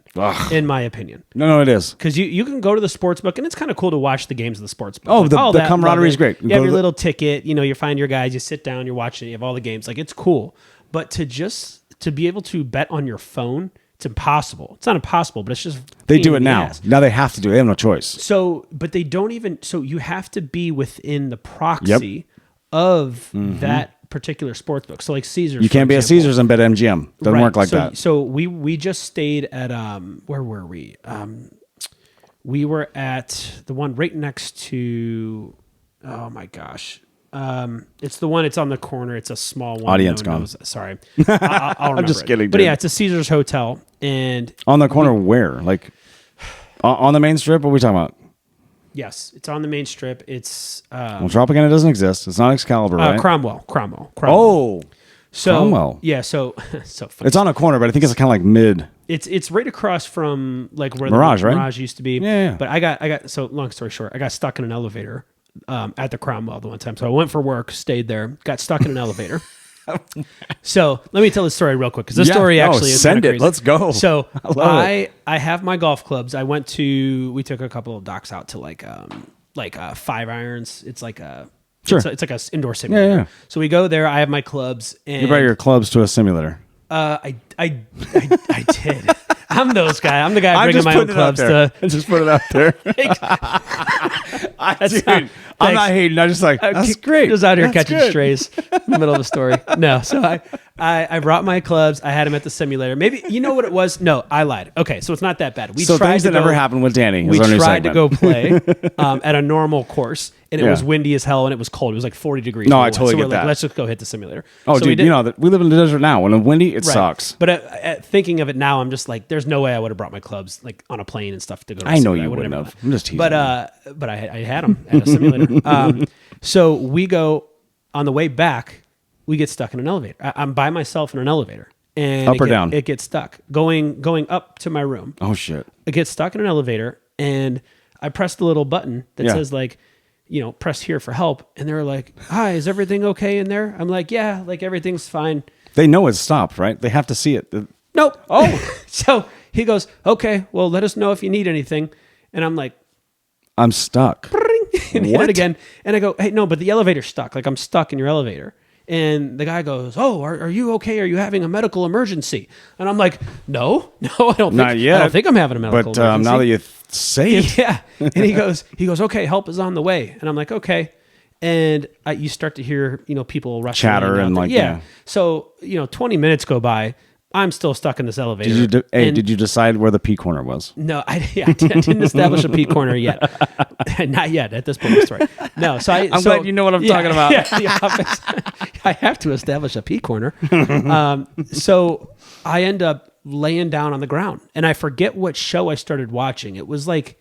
in my opinion. No, it is. Because you can go to the sports book, and it's kind of cool to watch the games of the sports book. Oh, the camaraderie is great. You have your little ticket. You find your guys. You sit down. You're watching. You have all the games. Like it's cool. But to be able to bet on your phone, it's impossible. It's not impossible, but it's just they do it now. Now they have to do it. They have no choice. So, but they don't even. So you have to be within the proxy of that particular sports book. So like Caesars. You can't be at Caesars and bet MGM. Doesn't work like that. So we just stayed at where were we? We were at the one right next to. Oh my gosh. It's the one. It's on the corner. It's a small one. Audience gone. Sorry, I'll remember. I'm just kidding. But dude. yeah, it's a Caesars hotel, and on the corner where? Like on the main strip? What are we talking about? Yes, it's on the main strip. It's well, Tropicana doesn't exist. It's not Excalibur, right? Cromwell. Oh, so Cromwell. Yeah, so funny. It's on a corner, but I think it's kind of like mid. It's right across from like where Mirage, the right? Mirage used to be. Yeah. But I got so long story short, I got stuck in an elevator at the Cromwell the one time. So I went for work, stayed there, got stuck in an elevator. So let me tell the story real quick because this story actually is send it. crazy. Let's go. So I have my golf clubs. We took a couple of docks out to like 5 irons. It's like it's like a indoor simulator. Yeah. So we go there. I have my clubs. And you brought your clubs to a simulator. I did. I'm those guy. I'm the guy bringing my own clubs to. I just put it out there. Dude, I'm not hating. I'm just like, that's great. Just out here That's catching good. strays in the middle of the story. No, so I brought my clubs. I had them at the simulator. Maybe you know what it was? No, I lied. Okay, so it's not that bad. So things that never happened with Danny. We is our new tried to segment. go play at a normal course, and it Yeah. was windy as hell, and it was cold. It was like 40 degrees. No, when I we went. totally so get we're like, that. let's just go hit the simulator. Oh, So dude, we live in the desert now. When it's windy, it sucks. But thinking of it now, I'm just like, there's no way I would have brought my clubs like on a plane and stuff to go. To I know simulator. you would've wouldn't never have. done I'm just teasing. But I had them at a simulator. So we go on the way back. We get stuck in an elevator. I'm by myself in an elevator, and Up or down? It gets stuck going up to my room. Oh shit! I get stuck in an elevator, and I press the little button that Yeah. says like, press here for help. And they're like, "Hi, is everything okay in there?" I'm like, "Yeah, like everything's fine." They know it's stopped, right? They have to see it. Nope. Oh, so he goes, "Okay, well, let us know if you need anything." And I'm like, I'm stuck. and hit it again. And I go, hey, no, but the elevator's stuck. Like I'm stuck in your elevator. And the guy goes, oh, are you okay? Are you having a medical emergency? And I'm like, no, I don't think, Not yet. I don't think I'm having a medical But emergency. now that you say it, Yeah. And he goes, okay, help is on the way. And I'm like, okay. And you start to hear, people rushing Chatter out and there. like, yeah. yeah. So, 20 minutes go by. I'm still stuck in this elevator. Did you decide where the P corner was? No, I didn't establish a P corner yet. Not yet at this point in the story. No, I'm glad you know what I'm talking about. Yeah, the office. I have to establish a P corner. So I end up laying down on the ground, and I forget what show I started watching. It was like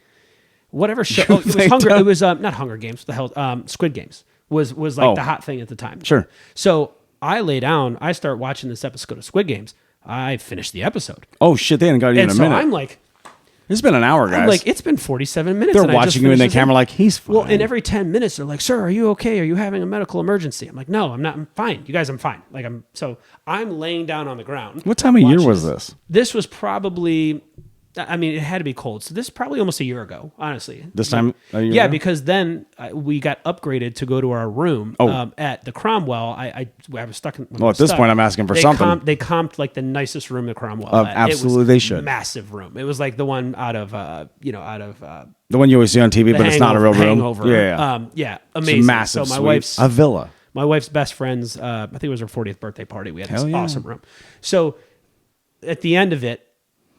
whatever show. Oh, it was Hunger. It was not Hunger Games. The hell, Squid Games was like the hot thing at the time. Sure. So I lay down. I start watching this episode of Squid Games. I finished the episode. Oh shit! They hadn't got even And a so minute. I'm like, it's been an hour, guys. I'm like, it's been 47 minutes. They're and I just watching you in finished the this camera like, he's fine. Well, and every 10 minutes, they're like, sir, are you okay? Are you having a medical emergency? I'm like, no, I'm not. I'm fine. You guys, I'm fine. Like, I'm laying down on the ground. What time of year watching was this? This was probably, it had to be cold. So this is probably almost a year ago, honestly. This time a year Yeah, ago? because then we got upgraded to go to our room at the Cromwell. I was stuck in. Well, at this point, I'm asking for they something. They comped like the nicest room at Cromwell. Absolutely, they should. Massive room. It was like the one out of The one you always see on TV, but it's not a real room. Hangover. Yeah. Amazing. It's a massive So my suite. wife's a villa. my wife's best friend's, I think it was her 40th birthday party. We had Hell this yeah. awesome room. So at the end of it,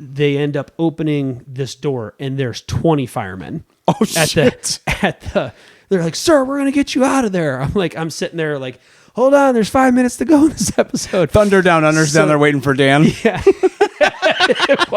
they end up opening this door, and there's 20 firemen. Oh, shit. They're like, sir, we're going to get you out of there. I'm sitting there like, hold on, there's 5 minutes to go in this episode. Thunder Down Under's down there waiting for Dan. Yeah. It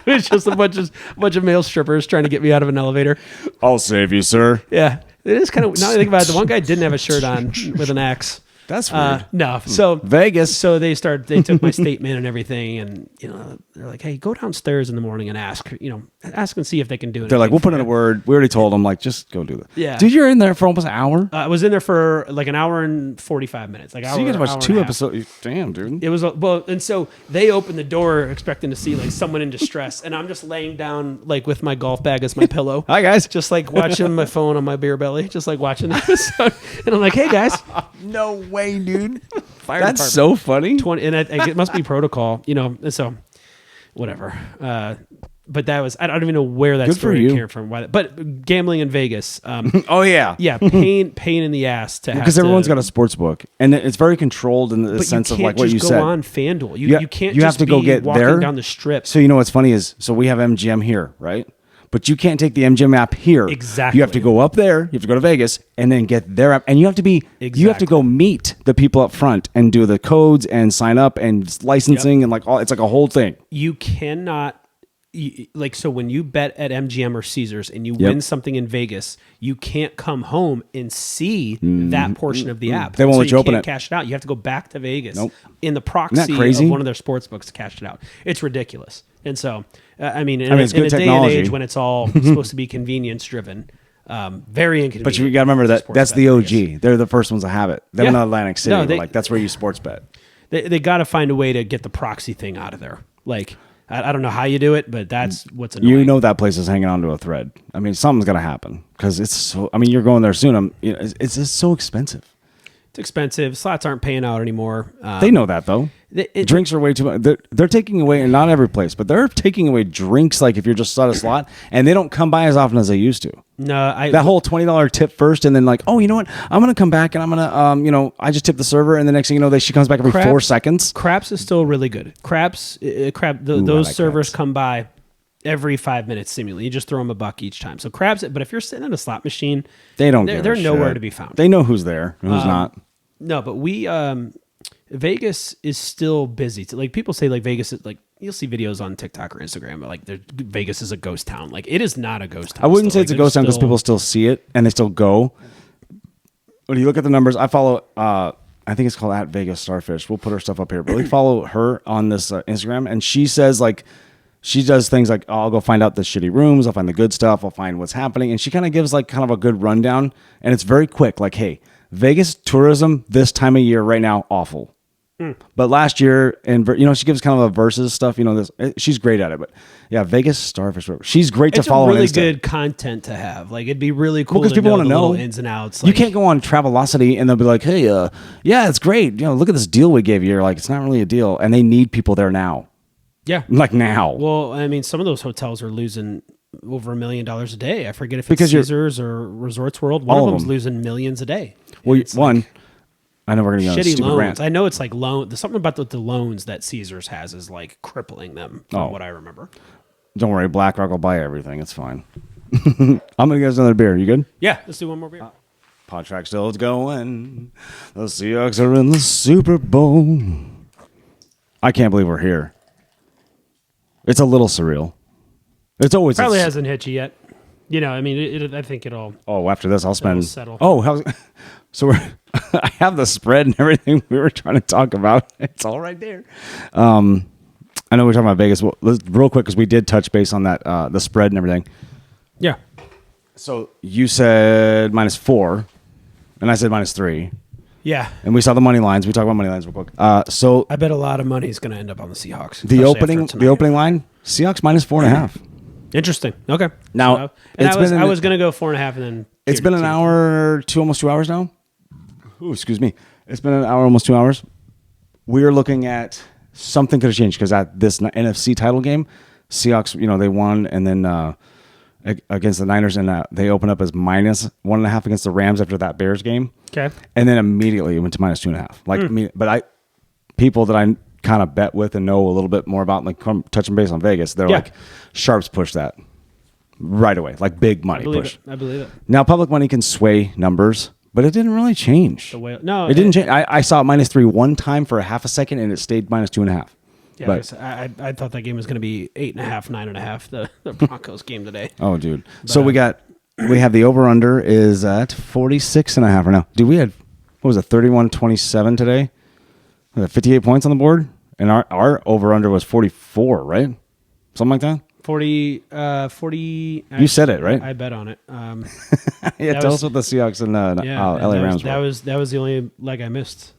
was just a bunch of male strippers trying to get me out of an elevator. I'll save you, sir. Yeah. It is kind of, now that I think about it, the one guy didn't have a shirt on with an axe. That's weird. No. So Vegas. So they took my statement and everything, and they're like, "Hey, go downstairs in the morning and ask and see if they can do it." They're like, we'll put in a word. We already told them, like, just go do that. Yeah. Dude, you're in there for almost an hour? I was in there for like an hour and 45 minutes. Like, So you got to hour watch and 2 a half. episodes. Damn, dude. It was and so they opened the door expecting to see like someone in distress, and I'm just laying down like with my golf bag as my pillow. Hi, guys. Just like watching my phone on my beer belly, just like watching the episode, and I'm like, "Hey guys, No way, dude. fire That's department." so funny. 20, and it must be protocol, and so whatever. But that was, I don't even know where that Good for story you. came from. But gambling in Vegas, Oh, yeah. yeah, pain in the ass to have Because everyone's to, got a sports book, and it's very controlled in the but sense you of can't like what just you go said. on FanDuel. Yeah, You can't you just have to go be get walking there. down the strip. So you know what's funny is, so we have MGM here, right? But you can't take the MGM app here. Exactly. You have to go up there. You have to go to Vegas and then get their app, and you have to you have to go meet the people up front and do the codes and sign up and licensing and like all. It's like a whole thing. You cannot. So when you bet at MGM or Caesars and you win something in Vegas, you can't come home and see that portion of the app. They won't let you open can't it. Cash it out. You have to go back to Vegas Nope. in the proxy Isn't that crazy? of one of their sports books to cash it out. It's ridiculous. And so, in it's a good day and technology. age when it's all supposed to be convenience driven, very inconvenient. But you got to remember that Sports that's bet the in OG. Vegas. They're the first ones to have it. Them Yeah. in Atlantic City, No, were they- like that's where you sports bet. They got to find a way to get the proxy thing out of there. Like, I don't know how you do it, but that's what's annoying. You know that place is hanging onto a thread. I mean, something's gonna happen because it's so. I mean, you're going there soon. It's just so expensive. It's expensive. Slots aren't paying out anymore. They know that though. Drinks are way too much. They're taking away, and not every place, but they're taking away drinks. Like if you're just at a slot, and they don't come by as often as they used to. No, That whole $20 tip first, and then like, oh, you know what? I'm gonna come back, and I'm gonna, I just tip the server, and the next thing you know, she comes back every 4 seconds. Craps is still really good. Those like servers craps. come by every 5 minutes seemingly. You just throw them a buck each time. So craps, but if you're sitting at a slot machine, They don't. They're give a nowhere shit. to be found. They know who's there, and who's not. No, but Vegas is still busy. Like people say, like Vegas is like you'll see videos on TikTok or Instagram, but like Vegas is a ghost town. Like it is not a ghost town. I wouldn't still. say it's a Like, ghost town because there's people still see it and they still go. When you look at the numbers, I follow. I think it's called at Vegas Starfish. We'll put her stuff up here. But we follow her on this Instagram, and she says like she does things like, oh, I'll go find out the shitty rooms. I'll find the good stuff. I'll find what's happening, and she kind of gives like kind of a good rundown, and it's very quick. Like, hey, Vegas tourism this time of year right now awful. But last year, and she gives kind of a versus stuff. She's great at it. But yeah, Vegas Starfish. She's great to It's follow. really on Insta. good content to have. Like it'd be really cool Because to people know want to the know little ins and outs. You can't go on Travelocity and they'll be like, "Hey, yeah, it's great. Look at this deal we gave you." You're like, it's not really a deal, and they need people there now. Yeah. Like now. Well, I mean, some of those hotels are losing over $1 million a day. I forget if it's Because Caesars or Resorts World. One all of of them's them. losing millions a day. Well, It's one, I know we're going to go on a shitty stupid loans. rant. I know it's like loan. There's something about the loans that Caesars has is like crippling them. From Oh. what I remember. Don't worry, BlackRock will buy everything. It's fine. I'm going to get us another beer. You good? Yeah, let's do one more beer. Pod track still is going. The Seahawks are in the Super Bowl. I can't believe we're here. It's a little surreal. It's always Probably hasn't hit you yet. I mean, I think it'll. Oh, after this, I'll spend. settle. Oh, so I have the spread and everything we were trying to talk about. It's all right there. I know we're talking about Vegas. Well, real quick, because we did touch base on that, the spread and everything. Yeah. So you said -4, and I said -3. Yeah. And we saw the money lines. We talked about money lines real quick. So I bet a lot of money is going to end up on the Seahawks. the especially opening after tonight. line, Seahawks -4.5. Interesting. Okay. Now, I was going to go 4.5, and then It's been an hour, almost 2 hours now. Ooh, excuse me. It's been an hour, almost 2 hours. We're looking at something could have changed because at this NFC title game, Seahawks, they won, and then against the Niners, and they opened up as -1.5 against the Rams after that Bears game. Okay. And then immediately it went to -2.5. But people that I kind of bet with and know a little bit more about, like touching base on Vegas, they're like, sharps push that right away, like big money push. I believe it. Now, public money can sway numbers, but it didn't really change. No, it didn't change. I saw it -3 one time for a half a second, and it stayed -2.5. Yeah, but I thought that game was going to be 8.5, 9.5. The Broncos game today. oh, dude. So we have the over under is at 46.5 right now. Dude, we had what was it, 31-27 today? Was that 58 points on the board, and our over under was 44, right? Something like that. 40. You said it, right? I bet on it. Yeah, tell us what the Seahawks and LA Rams were. That was the only leg I missed.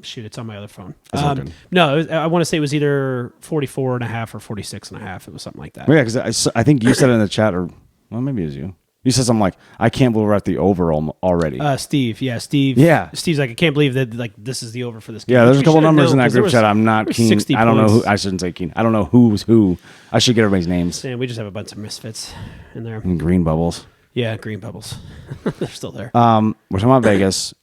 Shoot, it's on my other phone. That's all good. No, I want to say it was either 44.5 or 46.5. It was something like that. Well, yeah, because I think you said it in the chat, or well, maybe it was you. You said something like, "I can't believe we're at the over already." Steve. Yeah, Steve. Yeah. Steve's like, I can't believe that this is the over for this game. Yeah, there's a We couple should've numbers known, in that 'cause there group was- chat. I'm not there was keen. 60 I don't know who. points. I shouldn't say keen. I don't know who's who. I should get everybody's names. Damn, we just have a bunch of misfits in there. And green bubbles. Yeah, green bubbles. They're still there. We're talking about Vegas.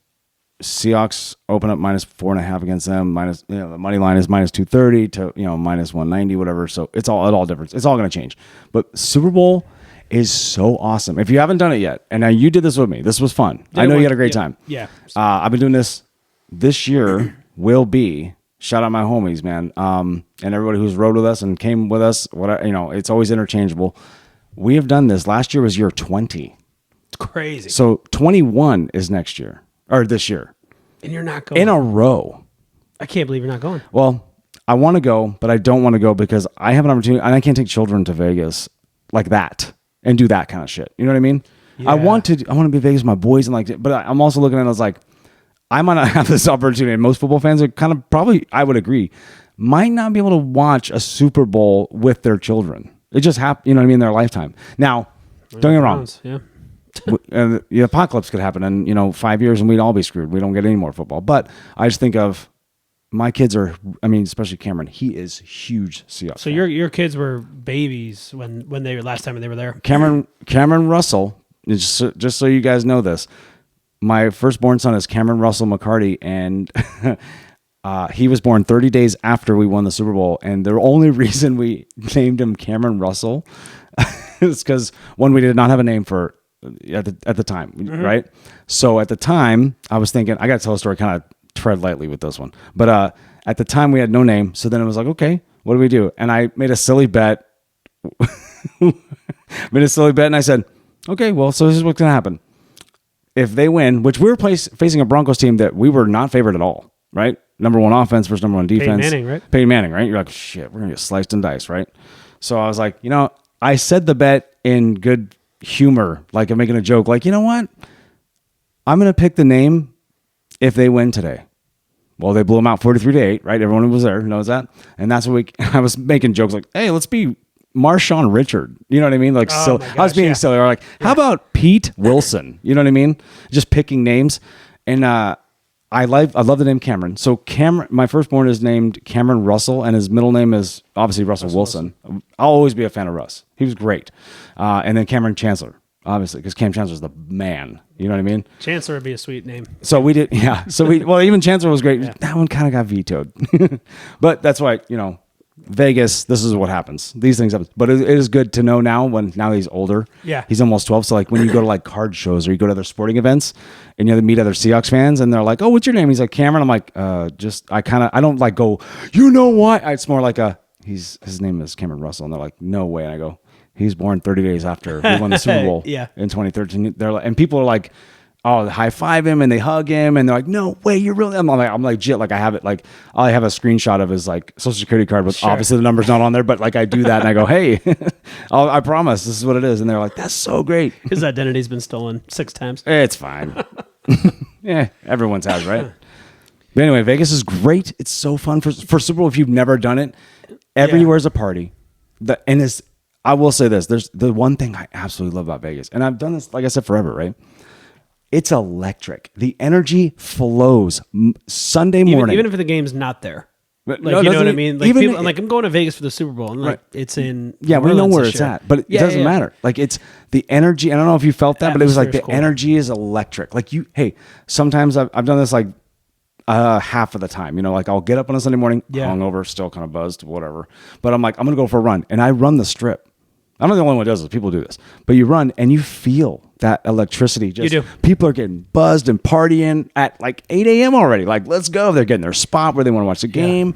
Seahawks open up -4.5 against them. The money line is -230 to -190, whatever. So it all different. It's all going to change. But Super Bowl is so awesome. If you haven't done it yet, and now you did this with me, this was fun. I know you had a great time. Yeah. I've been doing this year. Will be shout out my homies, man, and everybody who's rode with us and came with us. It's always interchangeable. We have done this. Last year was year 20. It's crazy. So 21 is next year. Or this year. And you're not going. In a row. I can't believe you're not going. Well, I want to go, but I don't want to go because I have an opportunity, and I can't take children to Vegas like that and do that kind of shit. You know what I mean? Yeah. I want to be in Vegas with my boys, but I'm also looking at it as like, I might not have this opportunity. And most football fans are kind of probably, I would agree, might not be able to watch a Super Bowl with their children. It just happened, you know what I mean, in their lifetime. Now, don't get me wrong. Yeah. The apocalypse could happen in 5 years and we'd all be screwed. We don't get any more football. But I just think of my kids especially Cameron. He is huge Seahawks. So your kids were babies when they were last time they were there. Cameron Russell. Just so you guys know this, my firstborn son is Cameron Russell McCarty, and he was born 30 days after we won the Super Bowl. And the only reason we named him Cameron Russell is because we did not have a name for. At the time, right? So at the time, I was thinking, I got to tell a story, kind of tread lightly with this one. But at the time, we had no name. So then it was like, okay, what do we do? And I made a silly bet. And I said, okay, well, so this is what's going to happen. If they win, which we were facing a Broncos team that we were not favored at all, right? Number one offense versus number one defense. Peyton Manning, right? You're like, shit, we're going to get sliced and diced, right? So I was like, I said the bet in good humor, like I'm making a joke, like, you know what? I'm going to pick the name if they win today. Well, they blew them out 43-8, right? Everyone who was there knows that. And that's what I was making jokes like, hey, let's be Marshawn Richard. You know what I mean? Like, Oh so my I was gosh, being yeah. silly. Or like, how about Pete Wilson? You know what I mean? Just picking names. And I love the name Cameron. So Cameron, my firstborn is named Cameron Russell, and his middle name is obviously Russell Wilson. I'll always be a fan of Russ. He was great. And then Cameron Chancellor, obviously, because Cam Chancellor's the man. You know what I mean? Chancellor would be a sweet name. So we did, yeah. So well, even Chancellor was great. Yeah. That one kind of got vetoed. But that's why, Vegas, this is what happens. These things happen. But it is good to know now he's older. Yeah. He's almost 12. So like when you go to like card shows or you go to other sporting events and you meet other Seahawks fans and they're like, oh, what's your name? He's like, Cameron. I'm like, I don't like go, you know what? It's more like his name is Cameron Russell. And they're like, no way. And I go, he's born 30 days after we won the Super Bowl Yeah. in 2013. They're like, and people are like, oh, high five him and they hug him and they're like, no way, you're really. I'm like, legit. Like I have it. Like I have a screenshot of his like social security card with obviously the number's not on there, but like I do that and I go, hey, I promise this is what it is. And they're like, that's so great. His identity's been stolen 6 times. It's fine. Yeah, everyone's has, right? But anyway, Vegas is great. It's so fun for Super Bowl. If you've never done it, everywhere's a party. I will say this. There's the one thing I absolutely love about Vegas, and I've done this, like I said, forever, right? It's electric. The energy flows Sunday morning. Even if the game's not there. But Like, no, you know what I doesn't- mean? Like, even- people, like I'm going to Vegas for the Super Bowl, and like Right. it's in Yeah, we know Orleans where this it's year. at, but it doesn't matter. Like it's the energy. I don't know if you felt that, but it was like the Atmosphere's cool. energy is electric. Like hey, sometimes I've done this like half of the time. Like I'll get up on a Sunday morning, hungover, still kind of buzzed, whatever. But I'm like, I'm gonna go for a run, and I run the strip. I'm not the only one who does this. People do this, but you run and you feel that electricity. Just, You do. People are getting buzzed and partying at like 8 a.m. already. Like, let's go. They're getting their spot where they want to watch the game.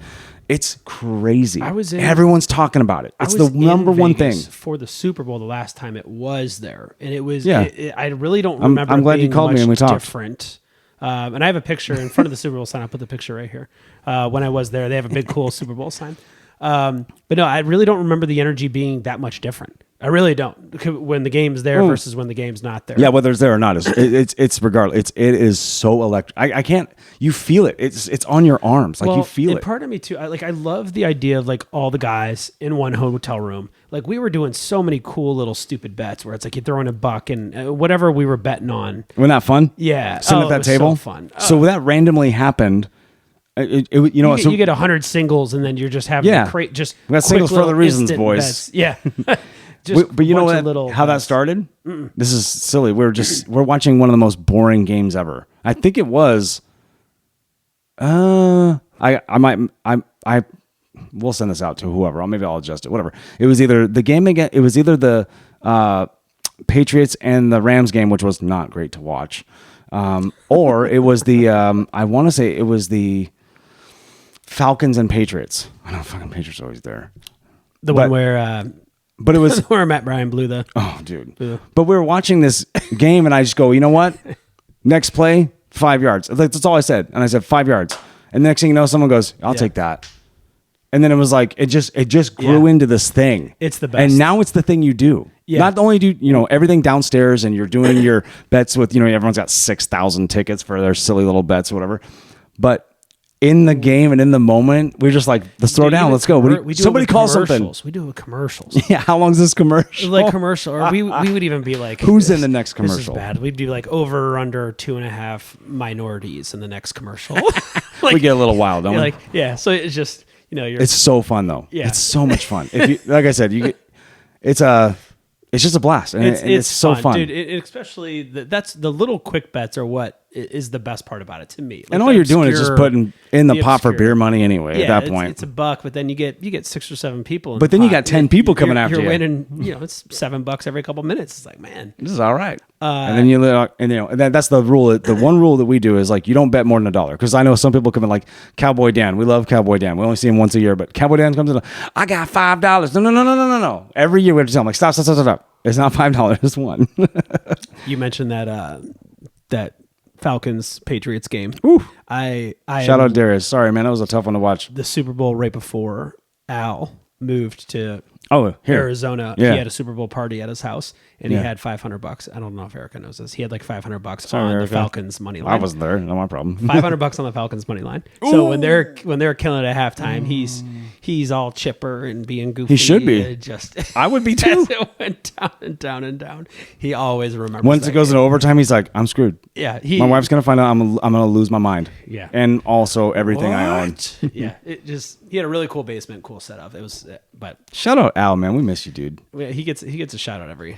It's crazy. Everyone's talking about it. It's the number one thing for the Super Bowl. The last time it was there, and it was. Yeah. I really don't remember. I'm glad it being you called me much and we talked. Different. And I have a picture in front of the Super Bowl sign. I'll put the picture right here. When I was there, they have a big, cool Super Bowl sign. But no, I really don't remember the energy being that much different. I really don't. When the game's there versus when the game's not there. Yeah, whether it's there or not, it's regardless. It is so electric. I can't. You feel it. It's on your arms. Like you feel and it. Part of me too. I love the idea of like all the guys in one hotel room. Like we were doing so many cool little stupid bets where it's like you throw in a buck and whatever we were betting on. Wasn't that fun? Yeah, Sitting at that it was table. So fun. So that randomly happened. You get 100 singles and then you're just having just we got singles for other reasons, boys. Bets. Yeah. But you know what? How that started? This is silly. We're watching one of the most boring games ever. I think it was. We'll send this out to whoever. Maybe I'll adjust it. Whatever. It was either the game again. It was either the Patriots and the Rams game, which was not great to watch, or it was the. I want to say it was the Falcons and Patriots. I know fucking Patriots are always there. One where. But it was where Matt Bryan blew the. Oh, dude. Yeah. But we were watching this game, and I just go, you know what? Next play, 5 yards. That's all I said, and I said 5 yards. And the next thing you know, someone goes, "I'll take that." And then it was like it just grew into this thing. It's the best. And now it's the thing you do. Yeah. Not only do everything downstairs, and you're doing your bets with everyone's got 6,000 tickets for their silly little bets or whatever, but. In the game and in the moment, we're just like, let's throw down, let's go. Somebody call something. We do commercials. Yeah, how long is this commercial? Like commercial, or we would even be like, who's in the next This is commercial? bad. We'd do like over or under 2.5 minorities in the next commercial. We get a little wild, don't we? Like, yeah. So it's just it's so fun though. Yeah. It's so much fun. If you, like I said, it's just a blast, and it's so fun, dude. Especially that's the little quick bets are what is the best part about it to me. Like and all you're doing is just putting in the pot for beer money anyway. At that point, it's a buck, but then you get 6 or 7 people. In but the then you pot, got 10 people coming after you. You're winning. It's $7 every couple minutes. It's like, man, this is all right. And then that's the rule. The one rule that we do is like you don't bet more than $1 because I know some people come in like Cowboy Dan. We love Cowboy Dan. We only see him once a year, but Cowboy Dan comes in. I got $5. No. Every year we have to tell him like stop. It's not $5. It's $1. You mentioned that Falcons Patriots game. Ooh. I Shout out Darius. Sorry, man, that was a tough one to watch. The Super Bowl right before Al moved to here. Arizona, Yeah. he had a Super Bowl party at his house, and he Yeah. had $500. I don't know if Erica knows this. He had like $500 Sorry, on Erica. the Falcons money line. I wasn't there. Not my problem. $500 on the Falcons money line. So when they're killing it at halftime, he's all chipper and being goofy. He should be. Just I would be too. as it went down and down and down. He always remembers. Once that it goes game. into overtime, he's like, I'm screwed. Yeah, My wife's gonna find out I'm gonna lose my mind. Yeah. And also everything I own. Yeah, he had a really cool basement, cool setup. It was, but Shout out Al, man. We miss you, dude. he gets a shout out every.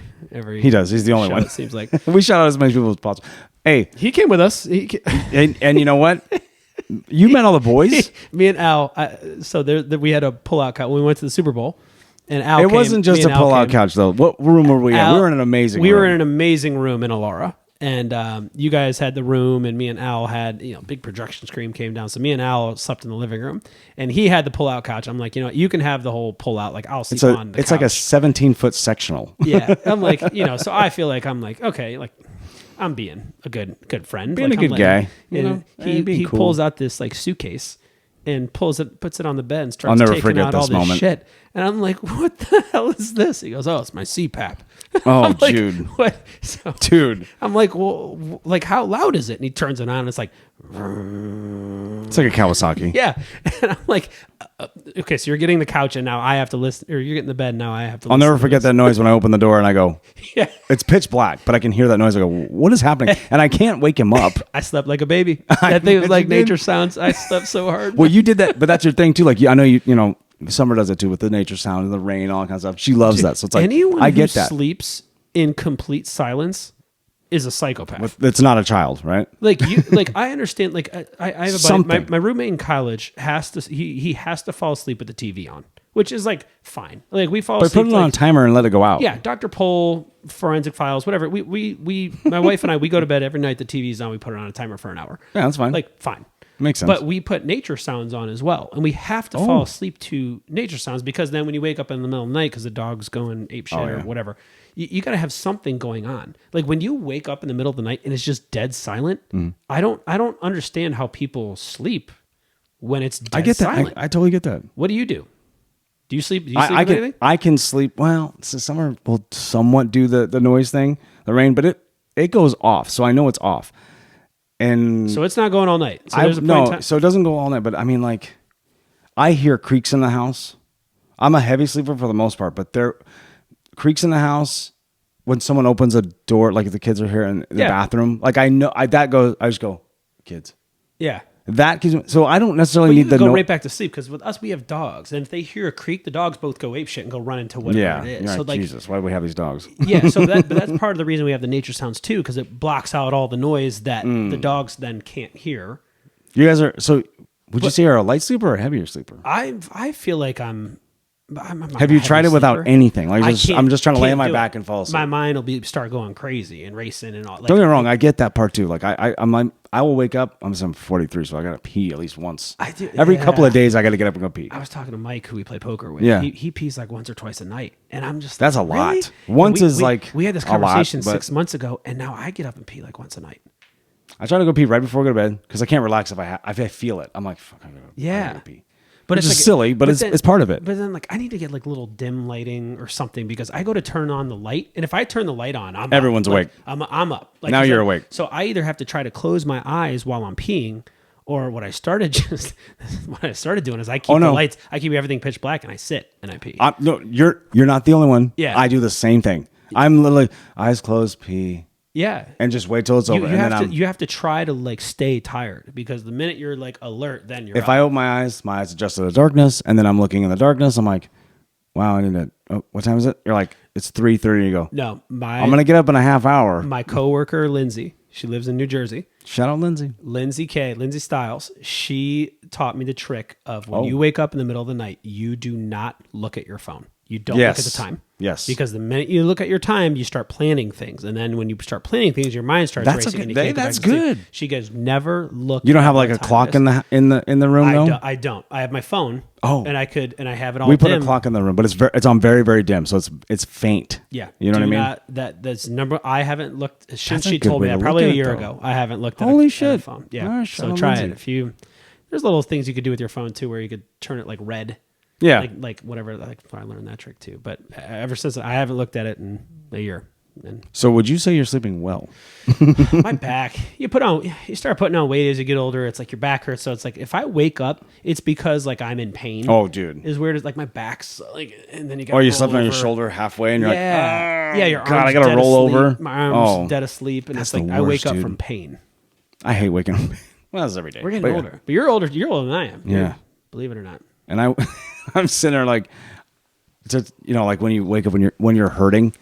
He does. He's the only show, one. It seems like We shout out as many people as possible. Hey, he came with us. and you know what? You met all the boys. Me and Al. So we had a pullout cut when we went to the Super Bowl, and Al. It wasn't just a pull-out couch, though. What room were we in? We were in an amazing room. We were in an amazing room in Alara. And you guys had the room, and me and Al had, big projection screen came down. So me and Al slept in the living room, and he had the pull-out couch. I'm like, you can have the whole pull-out. Like, I'll sleep on the couch. It's like a 17-foot sectional. Yeah. I'm like, so I feel like I'm like, okay, like I'm being a good friend. Being like, a good guy. And he being cool. pulls out this like suitcase and puts it on the bed and I'll starts never taking forget out all this this moment. shit. And I'm like, what the hell is this? He goes, oh, it's my CPAP. Oh, I'm like, dude. What? So Dude. I'm like, well, like how loud is it? And he turns it on and it's like, It's like a Kawasaki. yeah. And I'm like, okay, so you're getting the couch and now I have to listen, or you're getting the bed and now I have to I'll listen never to forget this. that noise when I open the door and I go, Yeah. it's pitch black, but I can hear that noise. I go, what is happening? And I can't wake him up. I slept like a baby. That thing was bet like you did. nature sounds. I slept so hard. Well, you did that, but that's your thing too. Like, I know you know, Summer does it too with the nature sound and the rain, all that kind of stuff. She loves that. So it's like, anyone I get who that. sleeps in complete silence is a psychopath. It's not a child, right? Like I understand. Like I have a buddy, Something. my roommate in college has to he has to fall asleep with the TV on, which is like fine. Like we fall But asleep. put it on a timer and let it go out. Yeah, Dr. Pol, Forensic Files, whatever. We my wife and I, we go to bed every night. The TV's on. We put it on a timer for an hour. Yeah, that's fine. Like fine. Makes sense. But we put nature sounds on as well, and we have to fall asleep to nature sounds because then when you wake up in the middle of the night because the dog's going ape shit or whatever, you got to have something going on. Like when you wake up in the middle of the night and it's just dead silent, I don't understand how people sleep when it's dead I get that. silent. I totally get that. What do you do? Do you sleep? Do you sleep with anything? I can sleep. Well, so Summer will somewhat do the noise thing, the rain, but it goes off, so I know it's off. And So it's not going all night. So there's a point in time. so it doesn't go all night. But I mean, like, I hear creaks in the house. I'm a heavy sleeper for the most part, but there creaks in the house when someone opens a door, like if the kids are here in the bathroom. Like I know that goes. I just go, kids. Yeah. That gives me, so I don't necessarily But you need can the go no- right back to sleep because with us we have dogs, and if they hear a creak, the dogs both go ape shit and go run into whatever Yeah, it is. you're So like, like, Jesus, why do we have these dogs? yeah, so but that's part of the reason we have the nature sounds too, because it blocks out all the noise that the dogs then can't hear. You guys are so. Would you say you're a light sleeper or a heavier sleeper? I feel like I'm Have you tried it without anything? Like I'm just trying to lay on my can't do back it. and fall asleep. My mind will start going crazy and racing and all. Like, Don't get me wrong, I get that part too. Like I will wake up. I'm 43, so I gotta pee at least once. I do- Every yeah. couple of days. I gotta get up and go pee. I was talking to Mike, who we play poker with. Yeah. He pees like once or twice a night, and I'm just That's a really? lot. And Once is like we had this a lot, conversation but- 6 months ago, and now I get up and pee like once a night. I try to go pee right before I go to bed because I can't relax if if I feel it. I'm like, fuck, I gotta pee. But Which it's is like, silly, but it's part of it. But then, like, I need to get like little dim lighting or something because I go to turn on the light, and if I turn the light on, Everyone's up. Like, awake. I'm up. Like, Now 'cause you're I- awake. So I either have to try to close my eyes while I'm peeing, or what I started doing is I keep the lights, I keep everything pitch black, and I sit and I pee. No, you're not the only one. Yeah. I do the same thing. I'm literally eyes closed, pee, yeah. and just wait till it's over. You have to try to like stay tired because the minute you're like alert, then you're If up. I open my eyes adjust to the darkness, and then I'm looking in the darkness. I'm like, wow, I need to. Oh, what time is it? You're like, it's 3:30. You go. No, I'm gonna get up in a half hour. my coworker Lindsay, she lives in New Jersey. Shout out Lindsay. Lindsay Stiles, she taught me the trick of when you wake up in the middle of the night, you do not look at your phone. You don't look at the time. Yes. Because the minute you look at your time, you start planning things. And then when you start planning things, your mind starts That's racing. a and you good- can't go back that's to sleep. good. She goes, never look. You don't have at like what a time clock it is. in the room, though? I don't. I have my phone. Oh. And I have it all We put dim. a clock in the room, but it's on very, very dim, so it's faint. Yeah. You know what I mean? That's number. I haven't looked since a she good told me way that to probably look a at it, year though. ago. I haven't looked at Holy a shit. phone. Yeah. All right, So shout out try Lindsay. it. There's little things you could do with your phone too, where you could turn it like red. Yeah. Like whatever. Like I learned that trick too. But ever since I haven't looked at it in a year. And So would you say you're sleeping well? my back, you start putting on weight as you get older. It's like your back hurts. So it's like if I wake up, it's because like I'm in pain. Oh, dude. It's weird. It's like my back's like, and then you got. Or you slept on your shoulder halfway and you're like, yeah, your God, I arms gotta dead roll asleep. over. My arms dead asleep, and that's it's like the I wake worst, up dude. from pain. I hate waking up. Well, that's every day. We're getting But yeah. older, but you're older. You're older than I am. Yeah. Believe it or not. And I'm sitting there like, like when you wake up when you're hurting,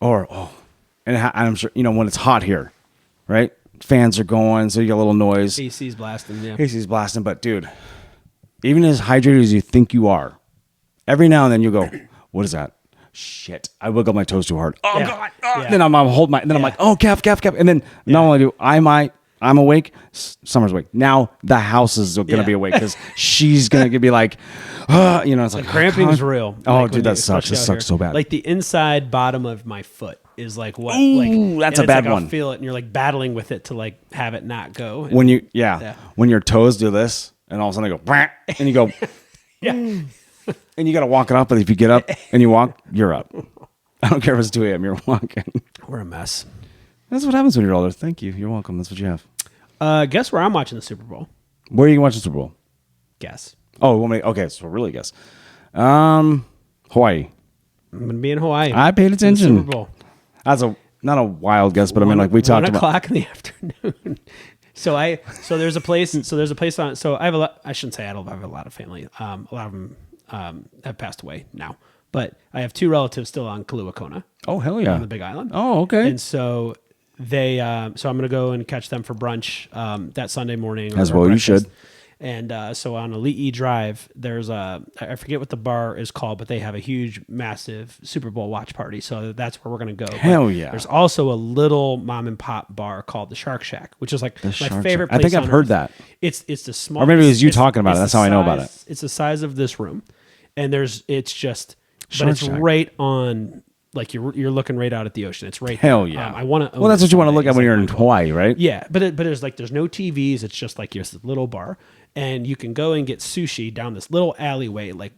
and I'm sure when it's hot here, right? Fans are going, so you get a little noise. AC's blasting. Yeah. AC's blasting, but dude, even as hydrated as you think you are, every now and then you go, "What is that? Shit! I wiggled my toes too hard. Oh Yeah. God!" Yeah. Then I'm hold my. Then I'm like, "Oh, calf," and then not only do I'm awake. Summer's awake. Now the house is going to be awake because she's going to be like, it's like Cramping's real. Oh, Like, dude, that sucks. It especially out sucks here. so bad. Like the inside bottom of my foot is like what? Ooh, like that's and a bad it's like one. I'll feel it, and you're like battling with it to like have it not go. And, when Yeah. when your toes do this, and all of a sudden they go, "Brah," and you go, yeah, and you got to walk it up. But if you get up and you walk, you're up. I don't care if it's 2 a.m. You're walking. we're a mess. That's what happens when you're older. Thank you. You're welcome. That's what you have. Guess where I'm watching the Super Bowl? Where are you watching Super Bowl? Guess. Oh, okay. So really guess. Hawaii. I'm gonna be in Hawaii. I paid for the attention. Super Bowl. That's not a wild guess, but I mean, like we talked 1 about. o'clock in the afternoon. So there's a place. So there's a place on. So I have a lot. I shouldn't say I have a lot of family. A lot of them have passed away now, but I have 2 relatives still on Kailua Kona Oh hell yeah! on the Big Island. Oh okay. And so they. So I'm gonna go and catch them for brunch that Sunday morning. As or well you breakfast. should. And so on Ali'i Drive, there's I forget what the bar is called, but they have a huge, massive Super Bowl watch party. So that's where we're going to go. Hell But yeah. There's also a little mom and pop bar called the Shark Shack, which is like my Shark favorite Shack. place. I think I've on heard earth. that. It's the small. Or maybe it was you it's- talking about it. it's That's how I know the about it. size- It's the size of this room, and it's just, Shark but it's Shack. right on. Like you're looking right out at the ocean. It's right. Hell there. yeah. I want to. Well, that's what you want to look at when you're in Hawaii, right? Yeah, but there's no TVs. It's just like this little bar, and you can go and get sushi down this little alleyway, like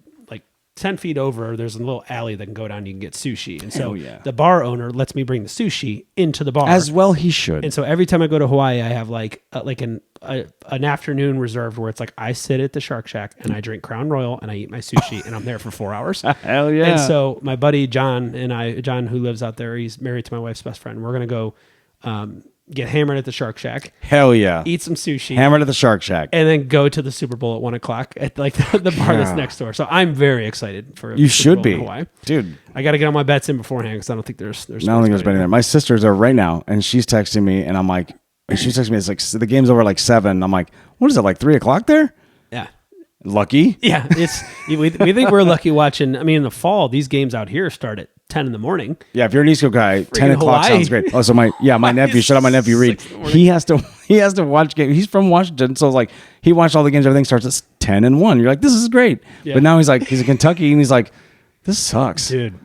10 feet over. There's a little alley that can go down. And you can get sushi, and so Hell yeah. the bar owner lets me bring the sushi into the bar As well, he should. And so every time I go to Hawaii, I have an afternoon reserved where it's like I sit at the Shark Shack and I drink Crown Royal and I eat my sushi and I'm there for 4 hours. Hell yeah. And so my buddy John who lives out there, he's married to my wife's best friend. We're gonna go get hammered at the Shark Shack, Hell yeah. eat some sushi, Hammered at the Shark Shack. and then go to the Super Bowl at 1 o'clock at like the bar that's Yeah. next door. So I'm very excited for You Super should Bowl be, in Hawaii. dude. I got to get all my bets in beforehand because I don't think there's. I don't think there's betting there. My sister's there right now, and she's texting me, and I'm like, she's texting me. It's like the game's over at like 7. I'm like, what is it, like 3 o'clock there? Yeah. Lucky. Yeah, we think we're lucky watching. I mean, in the fall, these games out here start at 10 in the morning. Yeah, if you're an East Coast guy, 10 o'clock Hawaii. sounds great. Oh, so my nephew, shout out my nephew Reed. 6 in the morning. He has to watch games. He's from Washington, so it's like he watched all the games. Everything starts at 10 and 1. You're like, this is great. Yeah. But now he's in Kentucky, and he's like, this sucks. Dude,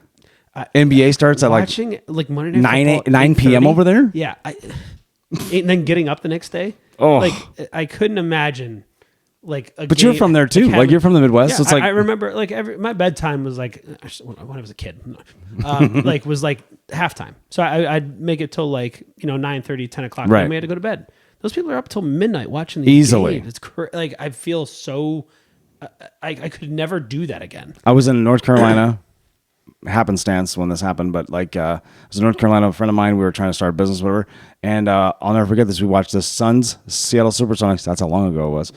NBA starts at like watching like Monday Night 9 p.m. 8:30. over there. Yeah, and then getting up the next day. Oh. Like I couldn't imagine. Like, But you're from there too. Like you're from the Midwest. Yeah, So it's like I remember like my bedtime was like when I was a kid, was like halftime. So I'd make it till like 9:30, 10 o'clock. Right. And we had to go to bed. Those people are up till midnight watching these Easily. games. It's like I feel so. I could never do that again. I was in North Carolina, happenstance when this happened, but like I was in North Carolina, a friend of mine, we were trying to start a business, whatever, and I'll never forget this. We watched the Suns Seattle Supersonics. That's how long ago it was.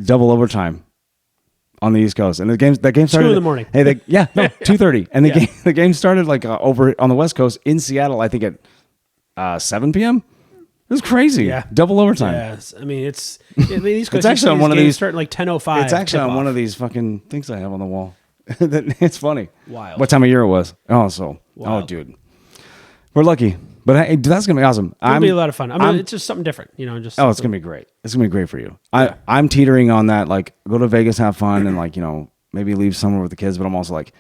Double overtime on the East Coast, and that game started 2 in the morning. Hey, 2:30, and the game started like over on the West Coast in Seattle. I think at 7 p.m. It was crazy. Yeah. Double overtime. Yes, I mean East Coast. actually on one of these starting like 10:05. It's actually on tip-off. one of these fucking things I have on the wall. It's funny. Wild. What time of year it was? Oh, Wild. dude, we're lucky. But hey, that's gonna be awesome. It'll be a lot of fun. I mean, it's just something different, Just it's gonna be great. It's gonna be great for you. I'm teetering on that. Like, go to Vegas, have fun, and like maybe leave somewhere with the kids. But I'm also like,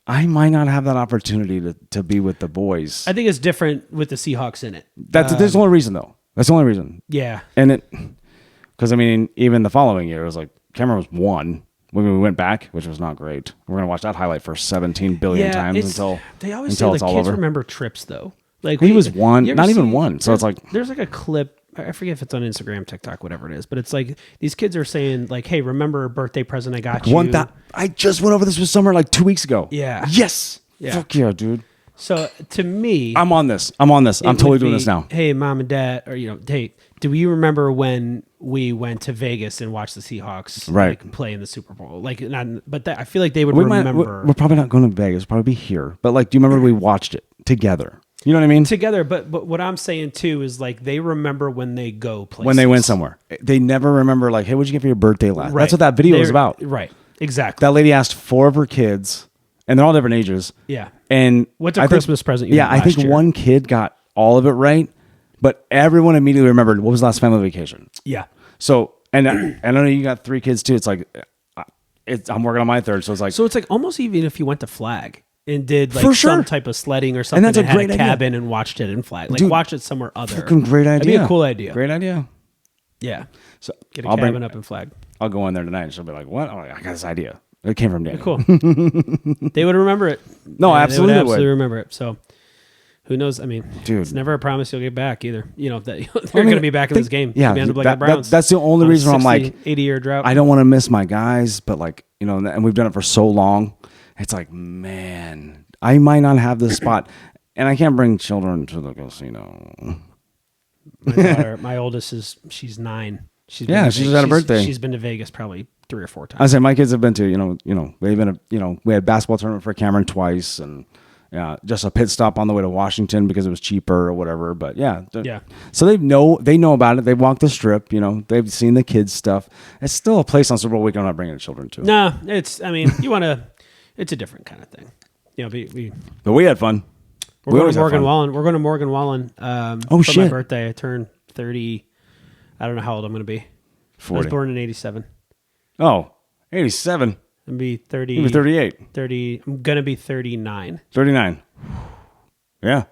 I might not have that opportunity to be with the boys. I think it's different with the Seahawks in it. That's the only reason though. That's the only reason. Yeah. And because I mean, even the following year, it was like Cameron was 1. when we went back, which was not great. We're gonna watch that highlight for 17 billion times until they always until say it's like all kids over. remember trips though. Like He was one, you ever not even see- one. So it's like there's like a clip. I forget if it's on Instagram, TikTok, whatever it is, but it's like these kids are saying like, "Hey, remember a birthday present I got you?" one that I just went over this with Summer like 2 weeks ago. Yeah. Yes. Yeah. Fuck yeah, dude. So to me, I'm on this. I'm totally would doing be, this now. Hey, mom and dad, or hey, do you remember when we went to Vegas and watched the Seahawks like, play in the Super Bowl? Like, I feel like they would remember. We're probably not going to Vegas. We'll probably be here. But like, do you remember we watched it together? You know what I mean? Together, but what I'm saying too is like they remember when they go places. When they went somewhere, they never remember like, hey, what'd you get for your birthday last? Right. That's what that video was about. Right. Exactly. That lady asked 4 of her kids, and they're all different ages. Yeah. And What's a I think- Christmas present you Yeah, got I think last year? one kid got all of it right, but everyone immediately remembered what was the last family vacation. Yeah. So, and I know you got 3 kids too. It's like, I'm working on my third, so it's like, So it's like almost even if you went to Flag and did like For sure. some type of sledding or something, that's a and had great a idea. cabin and watched it in Flag, like Dude, watch it somewhere other. fucking great idea. That'd be a cool idea. Great idea. Yeah. So Get a I'll cabin bring, up in Flag. I'll go in there tonight, and she'll be like, "What? Oh, I got this idea. It came from Danny." Cool. They would remember it. No, Yeah, absolutely They would. would absolutely remember it. So who knows? I mean, Dude. it's never a promise you'll get back either. You know, that they're going to be back in this game. Yeah, You'll end up like that- the Browns. that's the only on a reason I'm 60, like, 80-year drought. I don't want to miss my guys, but like, you know, and we've done it for so long. It's like, man, I might not have this spot, and I can't bring children to the casino. My daughter, my oldest she's 9. She's Yeah, been to she just Vegas. had a birthday. She's been to Vegas probably 3 or 4 I times. say my kids have been to, we've been, we had basketball tournament for Cameron twice, and just a pit stop on the way to Washington because it was cheaper or whatever. But yeah. So they know about it. They walk the strip, they've seen the kids stuff. It's still a place on Super Bowl weekend I'm not bringing children to. No, it's it's a different kind of thing. But we had fun. We're We going always to have Morgan fun. Wallen. We're going to Morgan Wallen for my shit. birthday. I turned 30. I don't know how old I'm going to be. I was 40. born in 87. Oh, 87. I'm going to be 30. You were 38. 30. I'm going to be 39. 39. Yeah.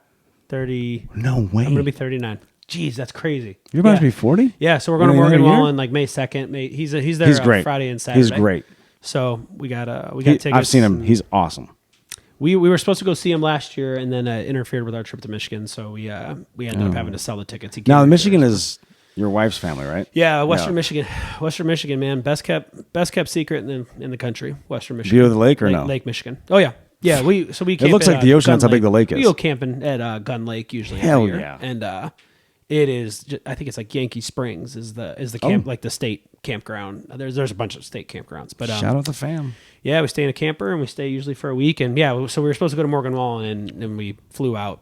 30. No way. I'm going to be 39. Jeez, that's crazy. You're about Yeah. to be 40? Yeah, so we're going to You're Morgan there a year? Wallen like May 2nd. He's there He's great. Friday and Saturday. He's great. So we got tickets. I've seen him. He's awesome. We were supposed to go see him last year, and then interfered with our trip to Michigan. So we ended up having to sell the tickets. He came Now, right Michigan there. is your wife's family, right? Yeah, Western Michigan, man, best kept secret in the country. Western Michigan. View of the lake or no? Lake Michigan. Oh yeah, yeah. We camp looks at, like the ocean. Gun That's how big Lake. the lake is. We go camping at Gun Lake usually. Hell every year. yeah. And it is. I think it's like Yankee Springs is the camp, like the state campground. There's a bunch of state campgrounds, but Shout out the fam. yeah, we stay in a camper and we stay usually for a week. And yeah, so we were supposed to go to Morgan Wallen and we flew out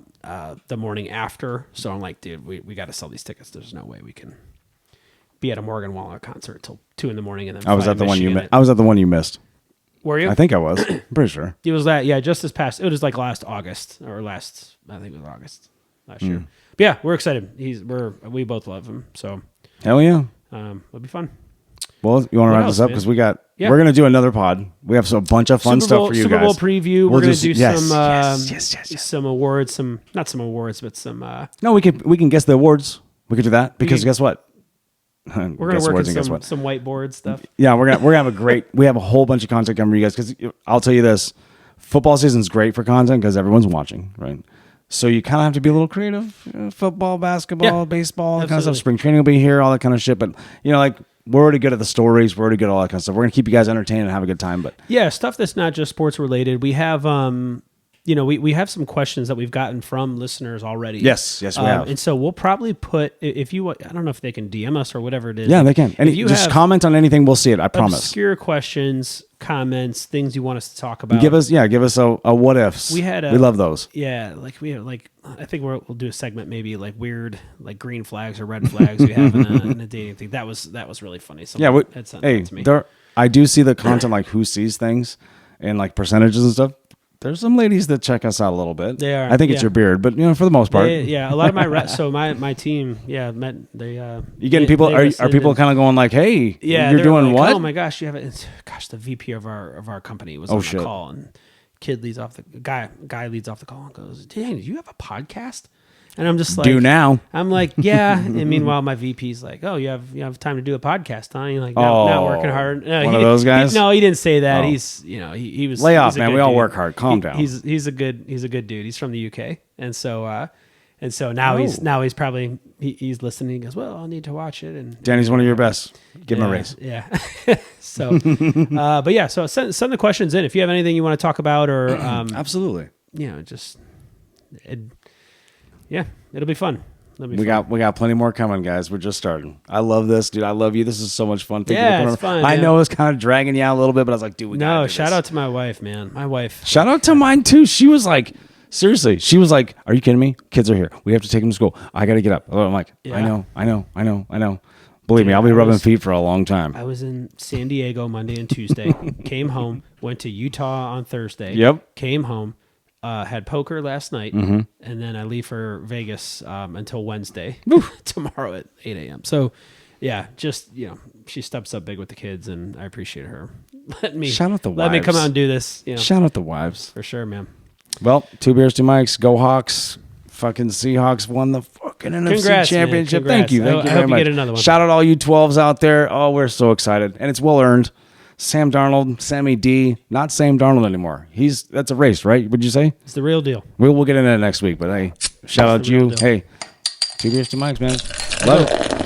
the morning after. So I'm like, dude, we got to sell these tickets. There's no way we can be at a Morgan Wallen concert till 2 a.m. and then I was fly at to the one you Michigan missed. I was at the one you missed. Were you? I think I was. I'm pretty sure. It was that. Yeah, just this past. It was like last August or last. I think it was August last year. But yeah, we're excited. We both love him. So Hell yeah. it'll be fun. Well, you want to What wrap else, this up man? because Yeah. we're gonna do another pod. We have a bunch of fun stuff for you Super guys. Bowl preview. We'll We're gonna just- do yes, some yes. some awards. Not some awards, but some. No, we can guess the awards. We could do that because guess what? We're gonna Guess work awards on and guess some what? whiteboard stuff. Yeah, we're gonna have a great. We have a whole bunch of content coming for you guys because I'll tell you this: football season's great for content because everyone's watching, right? So you kind of have to be a little creative. Football, basketball, Yeah, baseball, that kind of absolutely. stuff. Spring training will be here, all that kind of shit. But like we're already good at the stories. We're already good at all that kind of stuff. We're gonna keep you guys entertained and have a good time. But Yeah, stuff that's not just sports related. We have we have some questions that we've gotten from listeners already. yes, we have. And so we'll probably put if you I don't know if they can DM us or whatever it is. Yeah, they can. And If you just have comment on anything. We'll see it. I promise. obscure questions, comments, things you want us to talk about. Give us a what ifs. We had we love those. Yeah, like we have I think we'll do a segment maybe like weird like green flags or red flags we have in a dating thing. That was really funny. Yeah, Someone had sent that to me. I do see the content like who sees things and like percentages and stuff. There's some ladies that check us out a little bit. They are, I think it's yeah. your beard, but for the most part, Yeah, a lot of my team, they you getting people? they Are listen people and- kind of going like, "Hey, Yeah, you're they're doing like, what?" Oh my gosh, you have it. Gosh, the VP of our company was Oh, on shit. the call, and guy leads off the call and goes, "Dang, do you have a podcast?" And I'm just like, Do now. I'm like, yeah. And meanwhile, my VP's like, oh, you have time to do a podcast, huh? And you're like, no, not working hard. No, one of those guys? No, he didn't say that. Oh. He's, he was Lay off, he's a man. good We all dude. work hard. Calm down. He's a good dude. He's from the UK, and so now he's probably he's listening. He goes, well, I'll need to watch it. And Danny's one of your best. Give him a raise. Yeah. So, but yeah. So send the questions in if you have anything you want to talk about, or Absolutely. It'll be fun. We got plenty more coming, guys. We're just starting. I love this, dude. I love you. This is so much fun. Thank you for coming it's over. fun. I yeah. know it's kind of dragging you out a little bit, but I was like, dude, we gotta No, do shout this. out to my wife, man. My wife. Shout out to mine too. She was like, seriously, she was like, are you kidding me? Kids are here. We have to take them to school. I got to get up. I'm like, Yeah. I know. Believe me, I'll be rubbing feet for a long time. I was in San Diego Monday and Tuesday. Came home. Went to Utah on Thursday. Yep. Came home. Had poker last night, and then I leave for Vegas until Wednesday tomorrow at 8 a.m. So, yeah, just she steps up big with the kids, and I appreciate her letting me Shout out the let me come wives. out and do this. Shout out the wives. For sure, man. Well, 2 beers, 2 mics. Go Hawks. Fucking Seahawks won the fucking NFC Congrats, man. Championship. Congrats. Thank you. I Thank you hope very you much. get another one. Shout out all you 12s out there. Oh, we're so excited. And it's well earned. Sam Darnold, Sammy D, not Sam Darnold anymore. That's a race, right? Would you say? It's the real deal. We'll get into that next week. But hey, shout out the real you. deal. Hey, 2 beers, 2 mics, man. Love it.